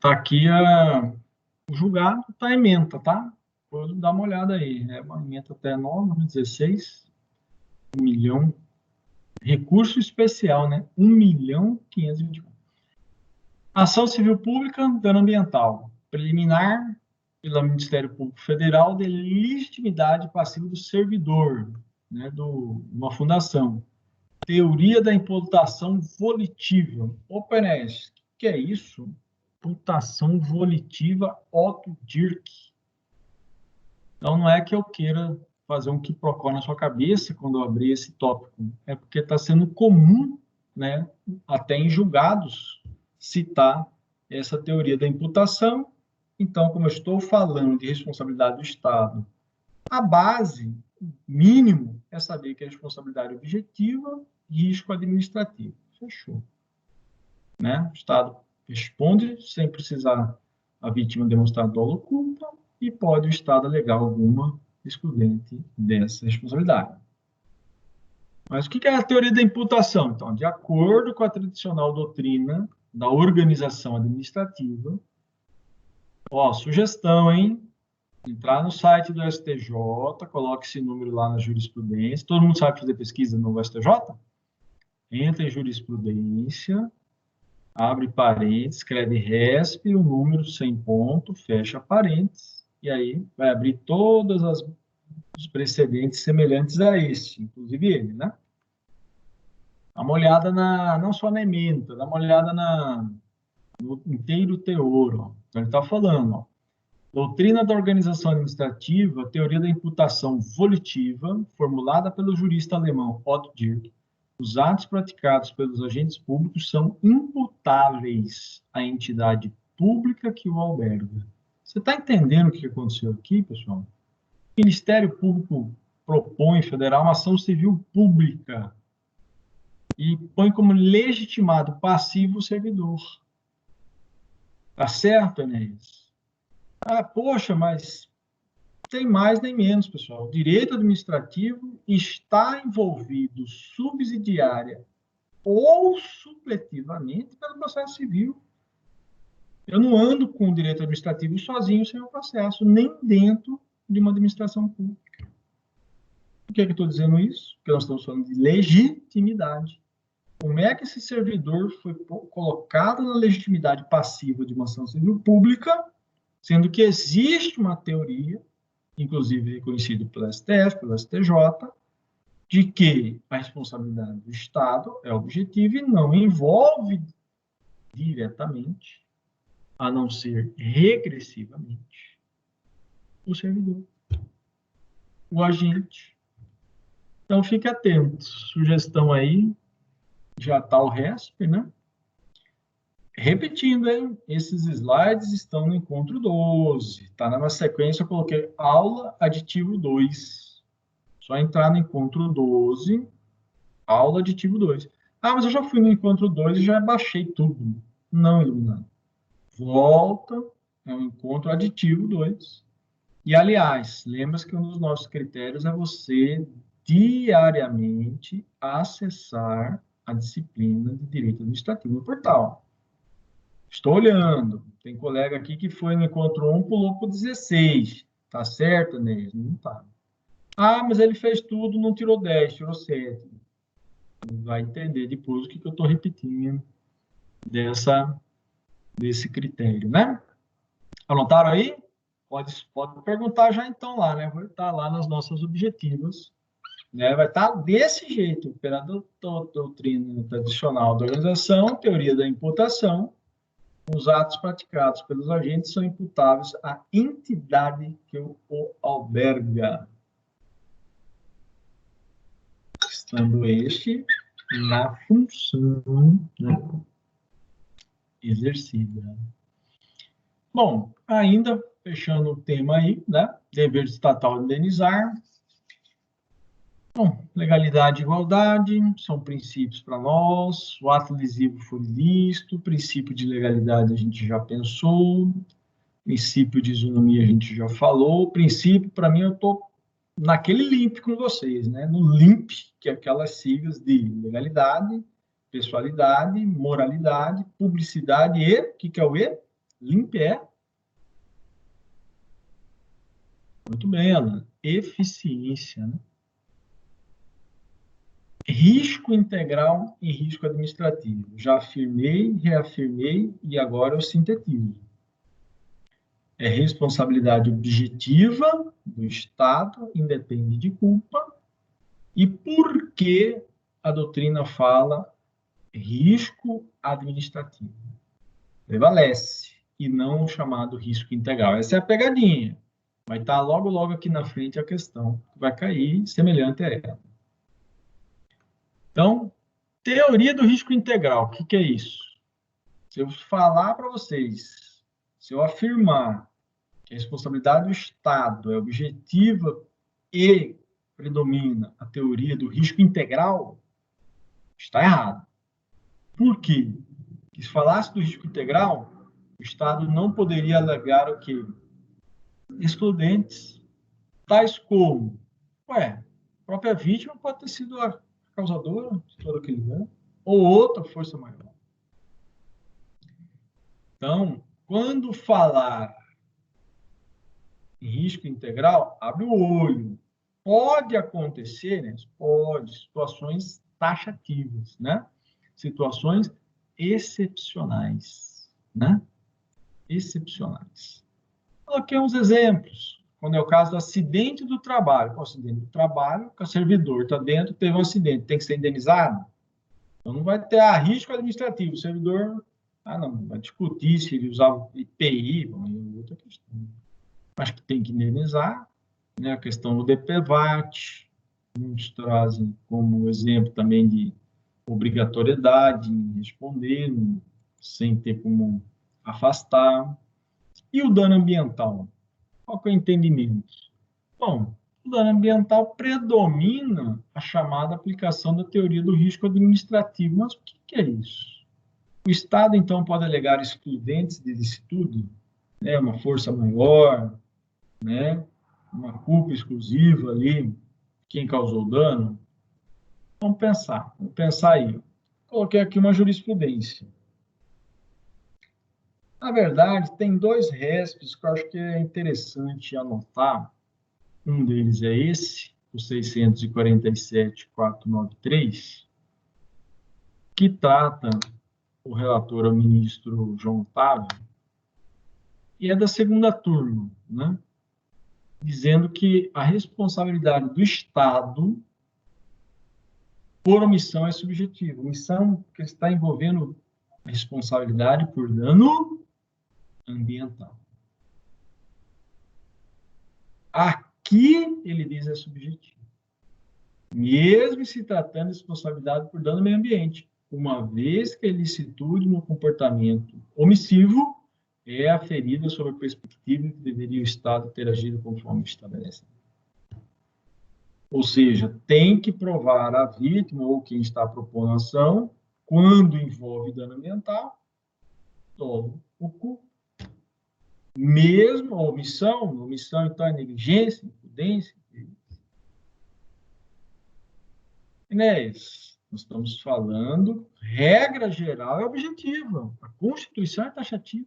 Tá aqui o julgado, tá a ementa, tá? Vou dar uma olhada aí. É uma ementa até nova, 16, 1 milhão. Recurso especial, né? 1.524.000. Ação civil pública, dano ambiental. Preliminar, pelo Ministério Público Federal, de legitimidade passiva do servidor, né? Uma fundação. Teoria da imputação volitiva. Ô, Perez, o que é isso? Imputação volitiva Otto Dirk. Então, não é que eu queira fazer um quiprocó na sua cabeça quando eu abrir esse tópico. É porque está sendo comum, né, até em julgados, citar essa teoria da imputação. Então, como eu estou falando de responsabilidade do Estado, a base, mínimo, é saber que é responsabilidade objetiva, risco administrativo. Fechou. Né? O Estado responde sem precisar a vítima demonstrar dolo ou culpa e pode o Estado alegar alguma excludente dessa responsabilidade. Mas o que é a teoria da imputação? Então, de acordo com a tradicional doutrina da organização administrativa, sugestão, hein? Entrar no site do STJ, coloque esse número lá na jurisprudência. Todo mundo sabe fazer pesquisa no STJ? Entra em jurisprudência, abre parênteses, escreve RESP, o número sem ponto, fecha parênteses, e aí vai abrir todos os precedentes semelhantes a este, inclusive ele, né? Dá uma olhada não só na ementa, dá uma olhada no inteiro teor, ó. Então ele está falando, ó, doutrina da organização administrativa, teoria da imputação volitiva, formulada pelo jurista alemão Otto Dirk. Os atos praticados pelos agentes públicos são imputáveis à entidade pública que o alberga. Você está entendendo o que aconteceu aqui, pessoal? O Ministério Público propõe federal uma ação civil pública e põe como legitimado passivo o servidor. Tá certo, Enéas? Poxa, mas tem mais nem menos, pessoal. O direito administrativo está envolvido subsidiária ou supletivamente pelo processo civil. Eu não ando com o direito administrativo sozinho sem o processo, nem dentro de uma administração pública. Por que eu estou dizendo isso? Porque nós estamos falando de legitimidade. Como é que esse servidor foi colocado na legitimidade passiva de uma ação civil pública, sendo que existe uma teoria, inclusive reconhecida pelo STF, pelo STJ, de que a responsabilidade do Estado é objetiva e não envolve diretamente, a não ser regressivamente, o servidor, o agente. Então, fique atento. Sugestão aí, já está o RESP, né? Repetindo, hein? Esses slides estão no encontro 12. Está na sequência, eu coloquei aula aditivo 2. Só entrar no encontro 12, aula aditivo 2. Ah, mas eu já fui no encontro 2 e já baixei tudo. Não, iluminado. Volta ao encontro aditivo 2. E, aliás, lembra-se que um dos nossos critérios é você diariamente acessar a disciplina de Direito Administrativo no portal. Estou olhando. Tem colega aqui que foi no encontro 1, pulou para o 16. Tá certo, Ney? Não tá. Ah, mas ele fez tudo, não tirou 10, tirou 7. Vai entender depois o que eu estou repetindo desse critério, né? Anotaram aí? Pode perguntar já então lá, né? Vai estar lá nas nossas objetivas, né? Vai estar desse jeito, pela doutrina tradicional da organização, teoria da imputação, os atos praticados pelos agentes são imputáveis à entidade que o alberga, estando este na função, né, exercida. Bom, ainda fechando o tema aí, né? Dever estatal de indenizar. Bom, legalidade e igualdade são princípios para nós. O ato lesivo foi ilícito, o princípio de legalidade a gente já pensou, princípio de isonomia a gente já falou. O princípio, para mim, eu estou naquele LIMP com vocês, né? No LIMP, que é aquelas siglas de legalidade, pessoalidade, moralidade, publicidade e, o que é o E? LIMP é, muito bem, Ana, eficiência, né? Risco integral e risco administrativo. Já afirmei, reafirmei e agora eu sintetizo. É responsabilidade objetiva do Estado, independe de culpa. E por que a doutrina fala risco administrativo? Prevalece, e não o chamado risco integral. Essa é a pegadinha. Vai estar logo, logo aqui na frente a questão que vai cair semelhante a ela. Então, teoria do risco integral, o que é isso? Se eu falar para vocês, se eu afirmar que a responsabilidade do Estado é objetiva e predomina a teoria do risco integral, está errado. Por quê? Porque se falasse do risco integral, o Estado não poderia alegar o quê? Excludentes, tais como, a própria vítima pode ter sido a causadora de todo aquele dano, ou outra força maior. Então, quando falar em risco integral, abre o olho. Pode acontecer, né? Pode, situações taxativas, né? Situações excepcionais, né? Excepcionais. Coloquei uns exemplos. Quando é o caso do acidente do trabalho. O acidente do trabalho, que o servidor está dentro, teve um acidente, tem que ser indenizado? Então, não vai ter risco administrativo. O servidor, não, vai discutir se ele usava IPI, bom, é outra questão. Mas que tem que indenizar, né? A questão do DPVAT, muitos trazem como exemplo também de obrigatoriedade em responder, sem ter como afastar. E o dano ambiental? Qual que é o entendimento? Bom, o dano ambiental predomina a chamada aplicação da teoria do risco administrativo. Mas o que é isso? O Estado, então, pode alegar excludentes de licitude, né, uma força maior, né, uma culpa exclusiva ali, quem causou o dano? Vamos pensar aí. Coloquei aqui uma jurisprudência. Na verdade, tem dois restos que eu acho que é interessante anotar. Um deles é esse, o 647.493, que trata o relator, o ministro João Otávio, e é da segunda turma, né? Dizendo que a responsabilidade do Estado por omissão é subjetiva. Omissão que está envolvendo a responsabilidade por dano ambiental. Aqui, ele diz, é subjetivo. Mesmo se tratando de responsabilidade por dano ao meio ambiente, uma vez que a ilicitude no comportamento omissivo é aferida sob a perspectiva que deveria o Estado ter agido conforme estabelece. Ou seja, tem que provar a vítima ou quem está propondo a ação, quando envolve dano ambiental, dolo oculto. Mesmo a omissão então é negligência, imprudência. Inês, nós estamos falando, regra geral é objetiva. A Constituição é taxativa.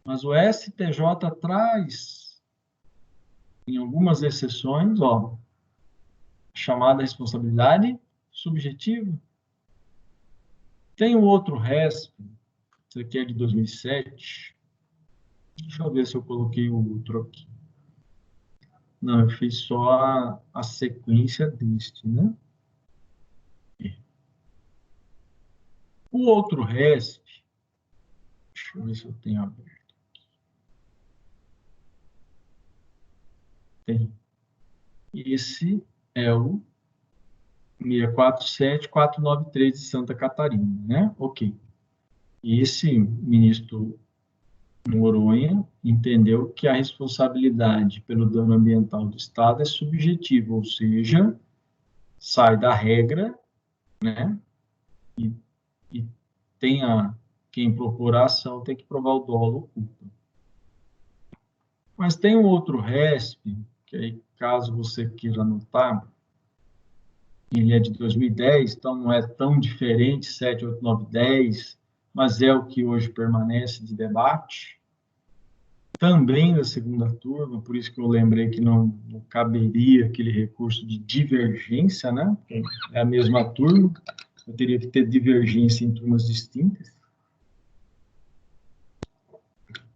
Mas o STJ traz, em algumas exceções, chamada responsabilidade subjetiva. Tem um outro RESP, esse aqui é de 2007. Deixa eu ver se eu coloquei o outro aqui. Não, eu fiz só a sequência deste, né? O outro RESP, deixa eu ver se eu tenho aberto aqui. Tem. Esse é o 647493 de Santa Catarina, né? Ok. Esse ministro Noronha entendeu que a responsabilidade pelo dano ambiental do Estado é subjetiva, ou seja, sai da regra, né? E quem propor a ação tem que provar o dolo ou culpa. Mas tem um outro RESP, que aí, caso você queira anotar, ele é de 2010, então não é tão diferente, 7, 8, 9, 10, mas é o que hoje permanece de debate. Também da segunda turma, por isso que eu lembrei que não caberia aquele recurso de divergência, né? É a mesma turma, eu teria que ter divergência em turmas distintas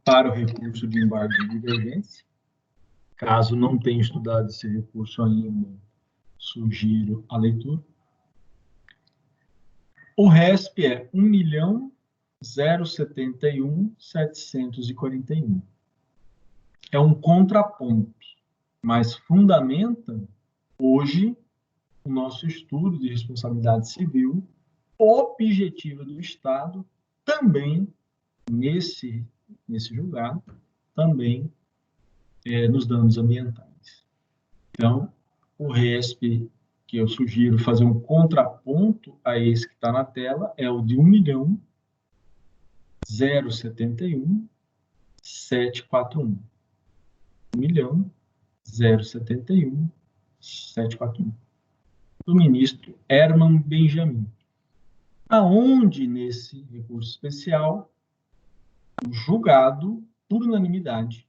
para o recurso de embargo de divergência. Caso não tenha estudado esse recurso ainda, sugiro a leitura. O RESP é 1.071.741. É um contraponto, mas fundamenta hoje o nosso estudo de responsabilidade civil objetiva do Estado, também nesse julgado, também nos danos ambientais. Então, o RESP que eu sugiro fazer um contraponto a esse que está na tela é o de 1.071.741. 1.071.741. Do ministro Herman Benjamin. Aonde, nesse recurso especial, o julgado, por unanimidade,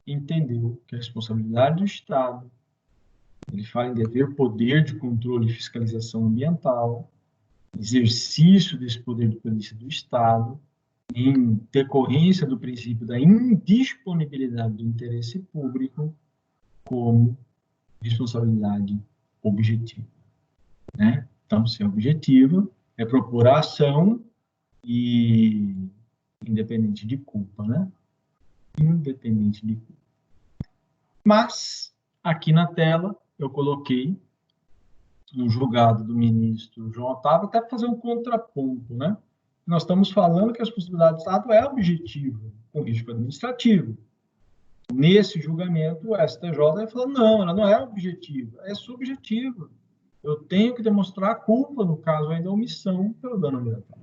entendeu que a responsabilidade do Estado, ele fala em dever poder de controle e fiscalização ambiental, exercício desse poder de polícia do Estado, em decorrência do princípio da indisponibilidade do interesse público como responsabilidade objetiva, né? Então, se é objetiva, é propor a ação e independente de culpa, né? Independente de culpa. Mas, aqui na tela, eu coloquei um julgado do ministro João Otávio, até para fazer um contraponto, né? Nós estamos falando que a responsabilidade do Estado é objetiva, com risco administrativo. Nesse julgamento, o STJ falou, não, ela não é objetiva, é subjetiva. Eu tenho que demonstrar a culpa, no caso ainda, a omissão pelo dano ambiental.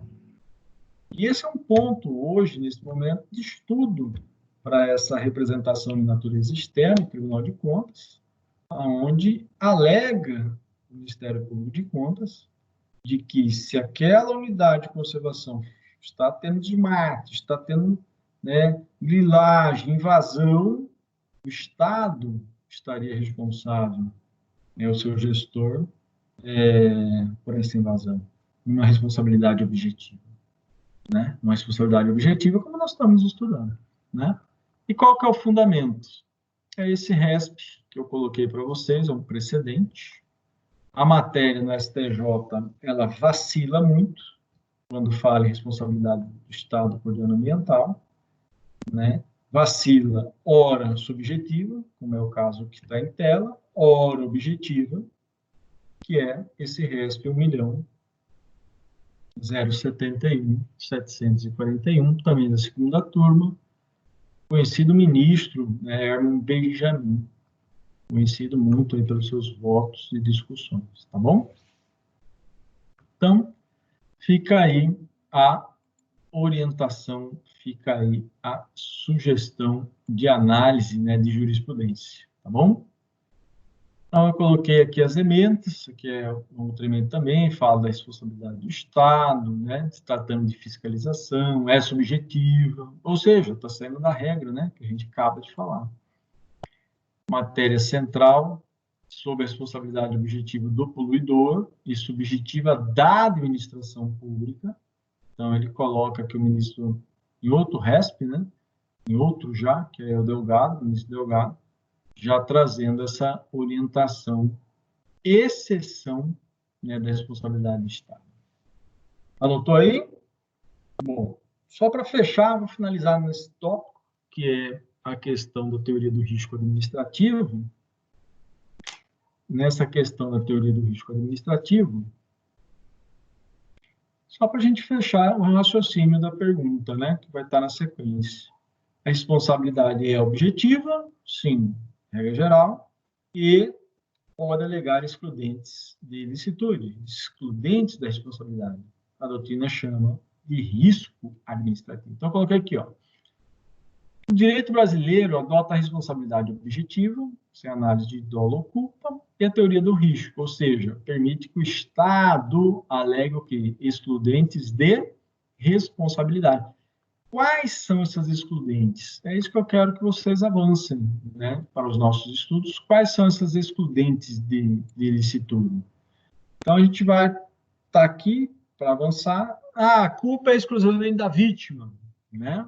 E esse é um ponto, hoje, nesse momento, de estudo para essa representação de natureza externa, o Tribunal de Contas, onde alega o Ministério Público de Contas de que se aquela unidade de conservação está tendo desmate, está tendo, né, grilagem, invasão, o Estado estaria responsável, né, o seu gestor, por essa invasão. Uma responsabilidade objetiva. Né? Uma responsabilidade objetiva, como nós estamos estudando. Né? E qual que é o fundamento? É esse RESP que eu coloquei para vocês, é um precedente. A matéria no STJ, ela vacila muito quando fala em responsabilidade do Estado por dano ambiental, né? Vacila, ora subjetiva, como é o caso que está em tela, ora objetiva, que é esse RESP 1.071.741, também da segunda turma, conhecido ministro, né, Herman Benjamin. conhecido muito aí pelos seus votos e discussões, tá bom? Então, fica aí a orientação, fica aí a sugestão de análise, né, de jurisprudência, tá bom? Então, eu coloquei aqui as emendas, aqui é um outro emenda também, fala da responsabilidade do Estado, né, se tratando de fiscalização, é subjetiva, ou seja, está saindo da regra, né, que a gente acaba de falar. Matéria central, sob a responsabilidade objetiva do poluidor e subjetiva da administração pública. Então, ele coloca que o ministro, em outro RESP, né, em outro já, que é o Delgado, o ministro Delgado, já trazendo essa orientação, exceção, né, da responsabilidade do Estado. Anotou aí? Bom, só para fechar, vou finalizar nesse tópico, que é a questão da teoria do risco administrativo. Nessa questão da teoria do risco administrativo, só para a gente fechar o raciocínio da pergunta, né, que vai estar na sequência. A responsabilidade é objetiva, sim, regra geral, e pode alegar excludentes de ilicitude, excludentes da responsabilidade. A doutrina chama de risco administrativo. Então, eu coloquei aqui, ó. O direito brasileiro adota a responsabilidade objetiva, sem análise de dolo ou culpa, e a teoria do risco, ou seja, permite que o Estado alegue o quê? Excludentes de responsabilidade. Quais são essas excludentes? É isso que eu quero que vocês avancem, né, para os nossos estudos. Quais são essas excludentes de ilicitude? Então, a gente vai estar aqui para avançar. Ah, a culpa é exclusivamente da vítima, né?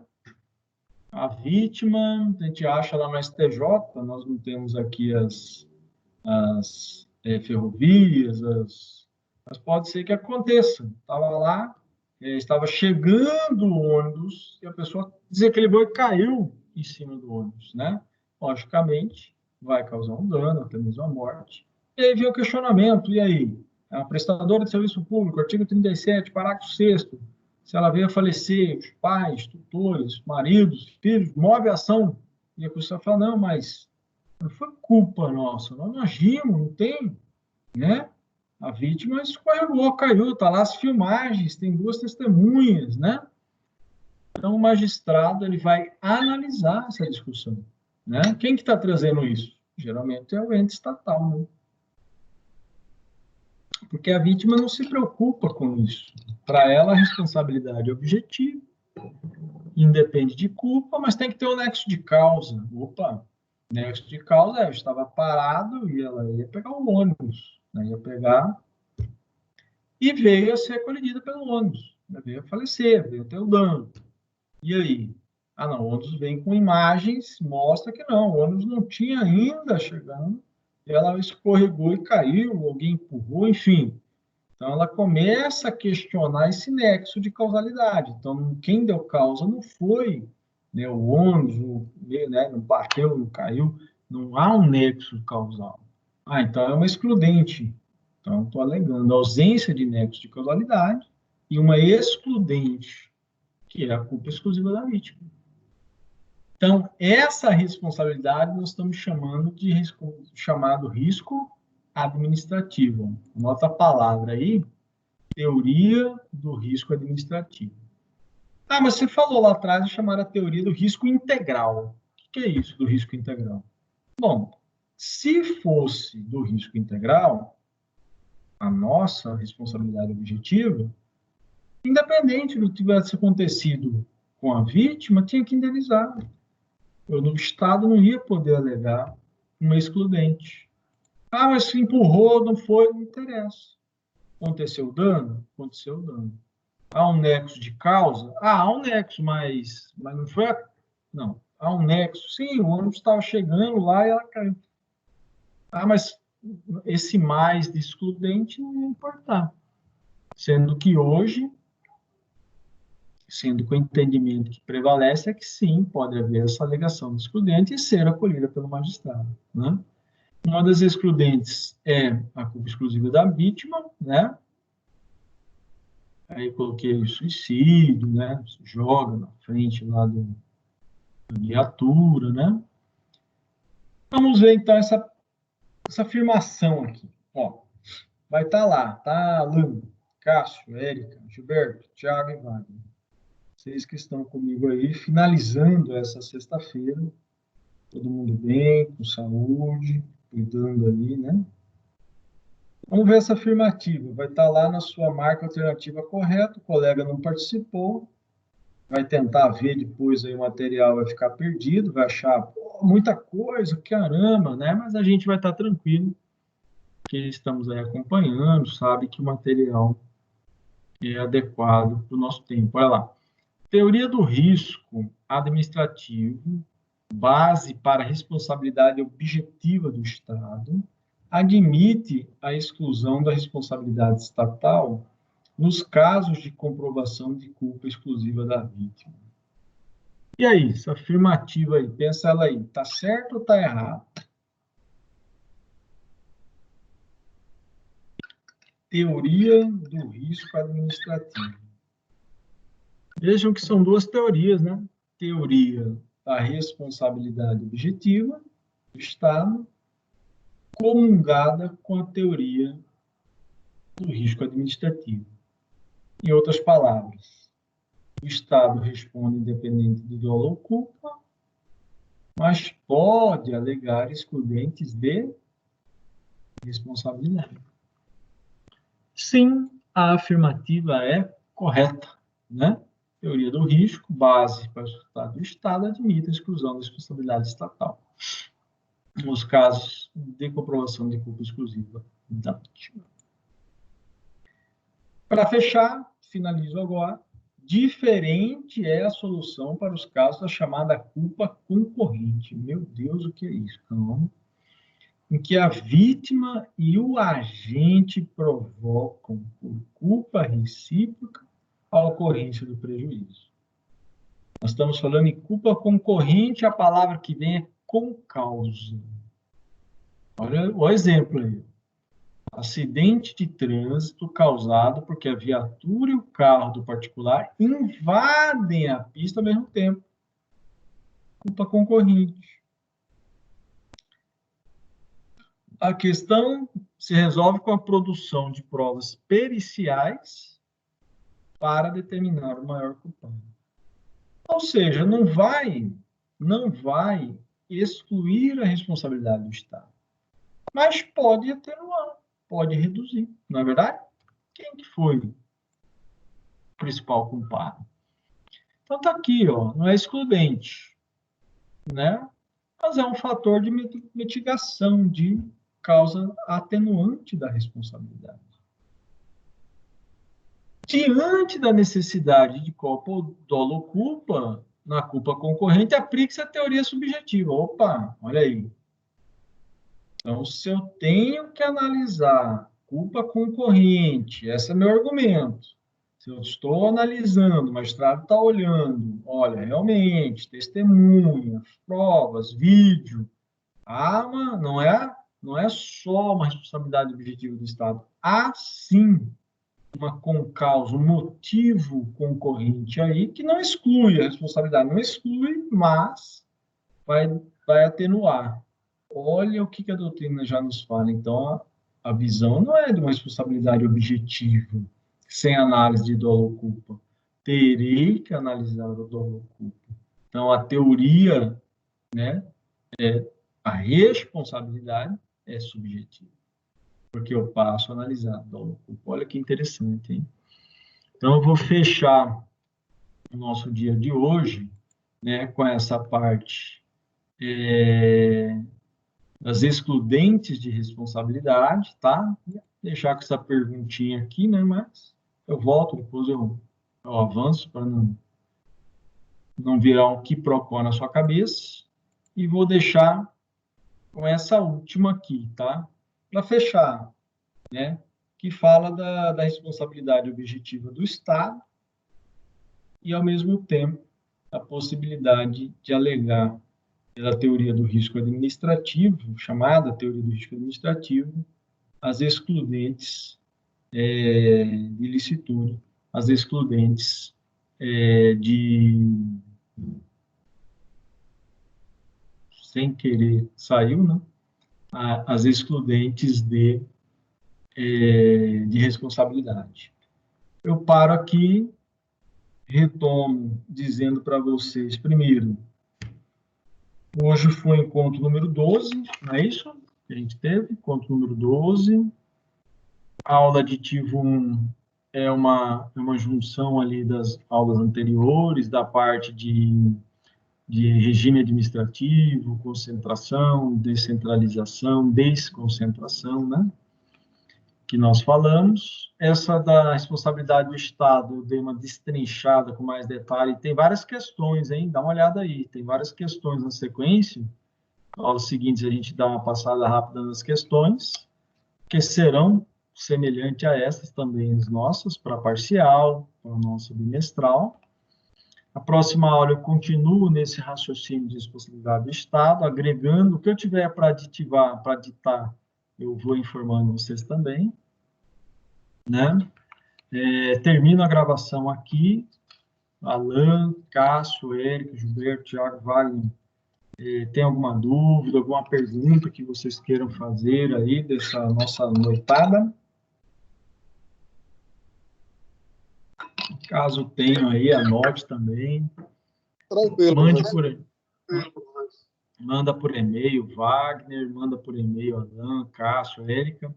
A vítima, a gente acha lá no STJ, nós não temos aqui as ferrovias, mas pode ser que aconteça. Estava lá, estava chegando o ônibus e a pessoa desequilibrou e caiu em cima do ônibus, né? Logicamente, vai causar um dano, até mesmo a morte. E aí vem o questionamento, e aí? É uma prestadora de serviço público, artigo 37, parágrafo 6º, se ela veio a falecer, os pais, tutores, maridos, filhos, move a ação. E a pessoa fala, não, mas não foi culpa nossa, nós não agimos, não tem, né? A vítima escorregou, caiu, tá lá as filmagens, tem duas testemunhas, né? Então, o magistrado ele vai analisar essa discussão, né? Quem que está trazendo isso? Geralmente é o ente estatal, né? Porque a vítima não se preocupa com isso. Para ela, a responsabilidade é objetiva, independe de culpa, mas tem que ter o nexo de causa. Opa, nexo de causa eu estava parado e ela ia pegar o ônibus, né? Ia pegar e veio a ser colidida pelo ônibus, né? Veio a falecer, veio a ter o dano. E aí? Ah, não, o ônibus vem com imagens, mostra que não, o ônibus não tinha ainda chegando, ela escorregou e caiu, alguém empurrou, enfim. Então, ela começa a questionar esse nexo de causalidade. Então, quem deu causa não foi, né, o ônibus, né, não bateu, não caiu, não há um nexo causal. Ah, então é uma excludente. Então, estou alegando a ausência de nexo de causalidade e uma excludente, que é a culpa exclusiva da vítima. Então, essa responsabilidade nós estamos chamando de chamado risco administrativo. Anota a palavra aí, teoria do risco administrativo. Ah, mas você falou lá atrás de chamar a teoria do risco integral. O que é isso do risco integral? Bom, se fosse do risco integral, a nossa responsabilidade objetiva, independente do que tivesse acontecido com a vítima, tinha que indenizar. O Estado não ia poder alegar uma excludente. Ah, mas se empurrou, não foi, não interessa. Aconteceu dano? Aconteceu dano. Há um nexo de causa? Ah, há um nexo, mas não foi. Não, há um nexo. Sim, o ônibus estava chegando lá e ela caiu. Ah, mas esse mais de excludente não ia importar. Sendo que hoje, sendo que o entendimento que prevalece é que sim, pode haver essa alegação de excludente e ser acolhida pelo magistrado, né? Uma das excludentes é a culpa exclusiva da vítima, né? Aí coloquei suicídio, né? Se joga na frente lá da viatura, né? Vamos ver então essa essa afirmação aqui, ó, vai estar lá, tá, Alan, Cássio, Érica, Gilberto, Thiago e Wagner. Vocês que estão comigo aí, finalizando essa sexta-feira, todo mundo bem, com saúde, cuidando ali, né? Vamos ver essa afirmativa. Vai estar lá na sua marca alternativa correta, o colega não participou, vai tentar ver depois aí o material, vai ficar perdido, vai achar pô, muita coisa, caramba, né? Mas a gente vai estar tranquilo, que estamos aí acompanhando, sabe que o material é adequado para o nosso tempo. Olha lá. Teoria do risco administrativo, base para a responsabilidade objetiva do Estado, admite a exclusão da responsabilidade estatal nos casos de comprovação de culpa exclusiva da vítima. E aí, essa afirmativa aí, pensa ela aí, tá certo ou tá errado? Teoria do risco administrativo. Vejam que são duas teorias, né? Teoria da responsabilidade objetiva do Estado, comungada com a teoria do risco administrativo. Em outras palavras, o Estado responde independente do dolo ou culpa, mas pode alegar excludentes de responsabilidade. Sim, a afirmativa é correta, né? Teoria do risco, base para o resultado do Estado, admite a exclusão da responsabilidade estatal nos casos de comprovação de culpa exclusiva da vítima. Para fechar, finalizo agora. Diferente é a solução para os casos da chamada culpa concorrente. Meu Deus, o que é isso? Calma. Em que a vítima e o agente provocam, por culpa recíproca, a ocorrência do prejuízo. Nós estamos falando em culpa concorrente, a palavra que vem é concausa. Olha o exemplo aí. Acidente de trânsito causado porque a viatura e o carro do particular invadem a pista ao mesmo tempo. Culpa concorrente. A questão se resolve com a produção de provas periciais para determinar o maior culpado. Ou seja, não vai excluir a responsabilidade do Estado, mas pode atenuar, pode reduzir, não é verdade? Quem que foi o principal culpado? Então tá aqui, ó, não é excludente, né? Mas é um fator de mitigação, de causa atenuante da responsabilidade. Diante da necessidade de culpa ou dolo ou culpa, na culpa concorrente, aplique-se a teoria subjetiva. Opa, olha aí. Então, se eu tenho que analisar culpa concorrente, esse é meu argumento. Se eu estou analisando, o magistrado está olhando, olha, realmente, testemunha, provas, vídeo, não é só uma responsabilidade objetiva do Estado. Há sim uma concausa, um motivo concorrente aí que não exclui a responsabilidade, não exclui, mas vai atenuar. Olha o que a doutrina já nos fala. Então, a visão não é de uma responsabilidade objetiva, sem análise de dolo ou culpa. Terei que analisar o dolo ou culpa. Então, a teoria, né, a responsabilidade é subjetiva, porque eu passo a analisar dolo ou culpa. Olha que interessante, hein? Então, eu vou fechar o nosso dia de hoje, né, com essa parte das excludentes de responsabilidade, tá? Deixar com essa perguntinha aqui, né? Mas eu volto, depois eu avanço para não virar um quiprocó na sua cabeça. E vou deixar com essa última aqui, tá? Para fechar, né? Que fala da responsabilidade objetiva do Estado e, ao mesmo tempo, a possibilidade de alegar pela teoria do risco administrativo, chamada teoria do risco administrativo, as excludentes de licitude, as excludentes de sem querer saiu, né? as excludentes de responsabilidade. Eu paro aqui, retomo dizendo para vocês, primeiro, hoje foi o encontro número 12, não é isso? Que a gente teve, encontro número 12. A aula aditivo 1 é uma junção ali das aulas anteriores, da parte de regime administrativo, concentração, descentralização, desconcentração, né? Que nós falamos. Essa da responsabilidade do Estado, eu dei uma destrinchada com mais detalhe. Tem várias questões, hein? Dá uma olhada aí. Tem várias questões na sequência. Aos seguintes, a gente dá uma passada rápida nas questões, que serão semelhantes a essas também as nossas, para parcial, para o nosso bimestral. A próxima aula eu continuo nesse raciocínio de responsabilidade do Estado, agregando o que eu tiver para aditivar, para ditar, eu vou informando vocês também, né? Termino a gravação aqui. Alan, Cássio, Érico, Gilberto, Thiago, Wagner, tem alguma dúvida, alguma pergunta que vocês queiram fazer aí dessa nossa noitada? Caso tenham aí, anote também. Tranquilo. Manda por e-mail, Wagner, manda por e-mail, Alan, Cássio, Érica.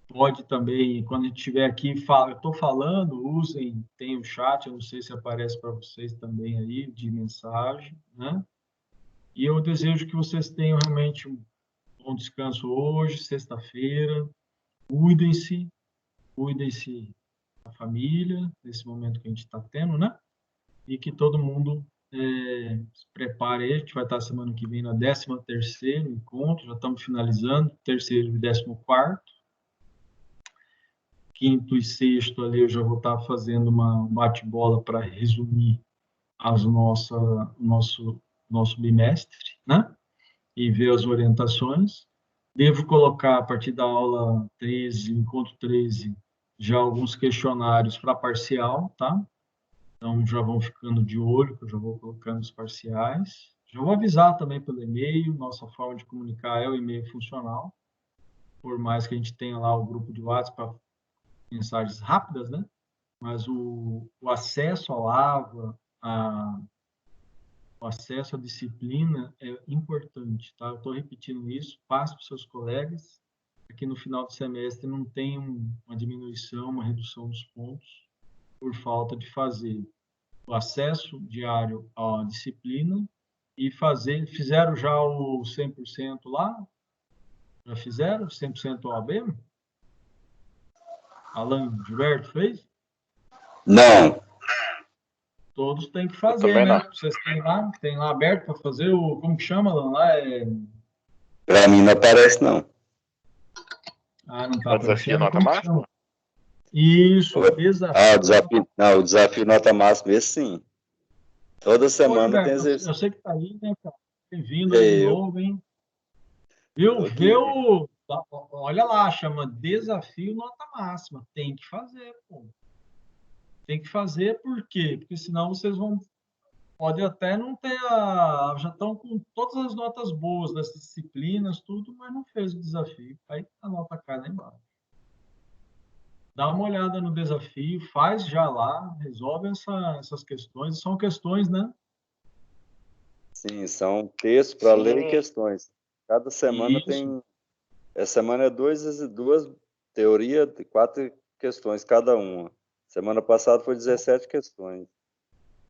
Pode também, quando a gente estiver aqui, eu estou falando, usem, tem o chat, eu não sei se aparece para vocês também aí, de mensagem, né? E eu desejo que vocês tenham realmente um bom descanso hoje, sexta-feira. Cuidem-se da família, nesse momento que a gente está tendo, né? E que todo mundo se prepare. A gente vai estar semana que vem na 13º encontro, já estamos finalizando, terceiro e 14º. Quinto e sexto ali eu já vou estar fazendo um bate-bola para resumir nosso bimestre, né? E ver as orientações. Devo colocar, a partir da aula 13, encontro 13, já alguns questionários para parcial, tá? Então, já vão ficando de olho, que eu já vou colocando os parciais. Já vou avisar também pelo e-mail, nossa forma de comunicar é o e-mail funcional, por mais que a gente tenha lá o grupo de WhatsApp para mensagens rápidas, né? Mas o acesso ao AVA, o acesso à disciplina é importante, tá? Eu estou repetindo isso, passe para os seus colegas, para que no final do semestre não tenha uma diminuição, uma redução dos pontos, por falta de fazer o acesso diário à disciplina e fizeram já o 100% lá? Já fizeram 100% OAB? Alan Gilberto fez? Não. Todos têm que fazer, né? Vocês tem lá aberto para fazer como que chama, Alan? Lá Para mim não aparece, não. Ah, não está Desafio aparecendo. nota máxima? Isso, desafio. O desafio nota máxima, esse sim. Toda semana tem exercício. Eu sei que está aí, né, cara? Bem-vindo aí de novo, hein? Viu? Olha lá, chama desafio nota máxima. Tem que fazer, pô. Tem que fazer, por quê? Porque senão vocês pode até não ter já estão com todas as notas boas das disciplinas, tudo, mas não fez o desafio. Aí a nota cai lá embaixo. Dá uma olhada no desafio, faz já lá, resolve essas questões. São questões, né? Sim, são textos para ler e questões. Cada semana Isso. tem. Essa semana é duas teoria, 4 questões cada uma. Semana passada foi 17 questões.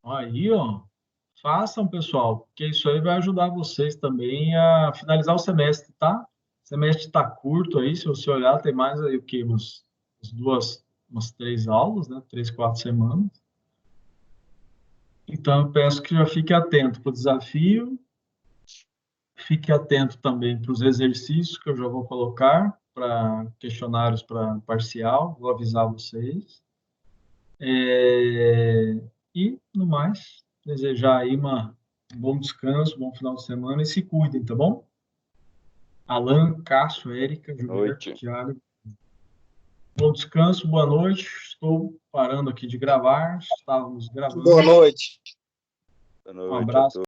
Aí, ó. Façam, pessoal, porque isso aí vai ajudar vocês também a finalizar o semestre, tá? O semestre está curto aí, se você olhar, tem mais aí o quê? Umas 3 aulas, né? 3, 4 semanas. Então, eu peço que já fique atento para o desafio, fique atento também para os exercícios que eu já vou colocar, para questionários para parcial, vou avisar vocês. E, no mais, desejar aí um bom descanso, bom final de semana e se cuidem, tá bom? Alan, Cássio, Érica, Gilberto, Thiago. Bom descanso, boa noite. Estou parando aqui de gravar. Estávamos gravando. Boa noite. Boa noite Um abraço.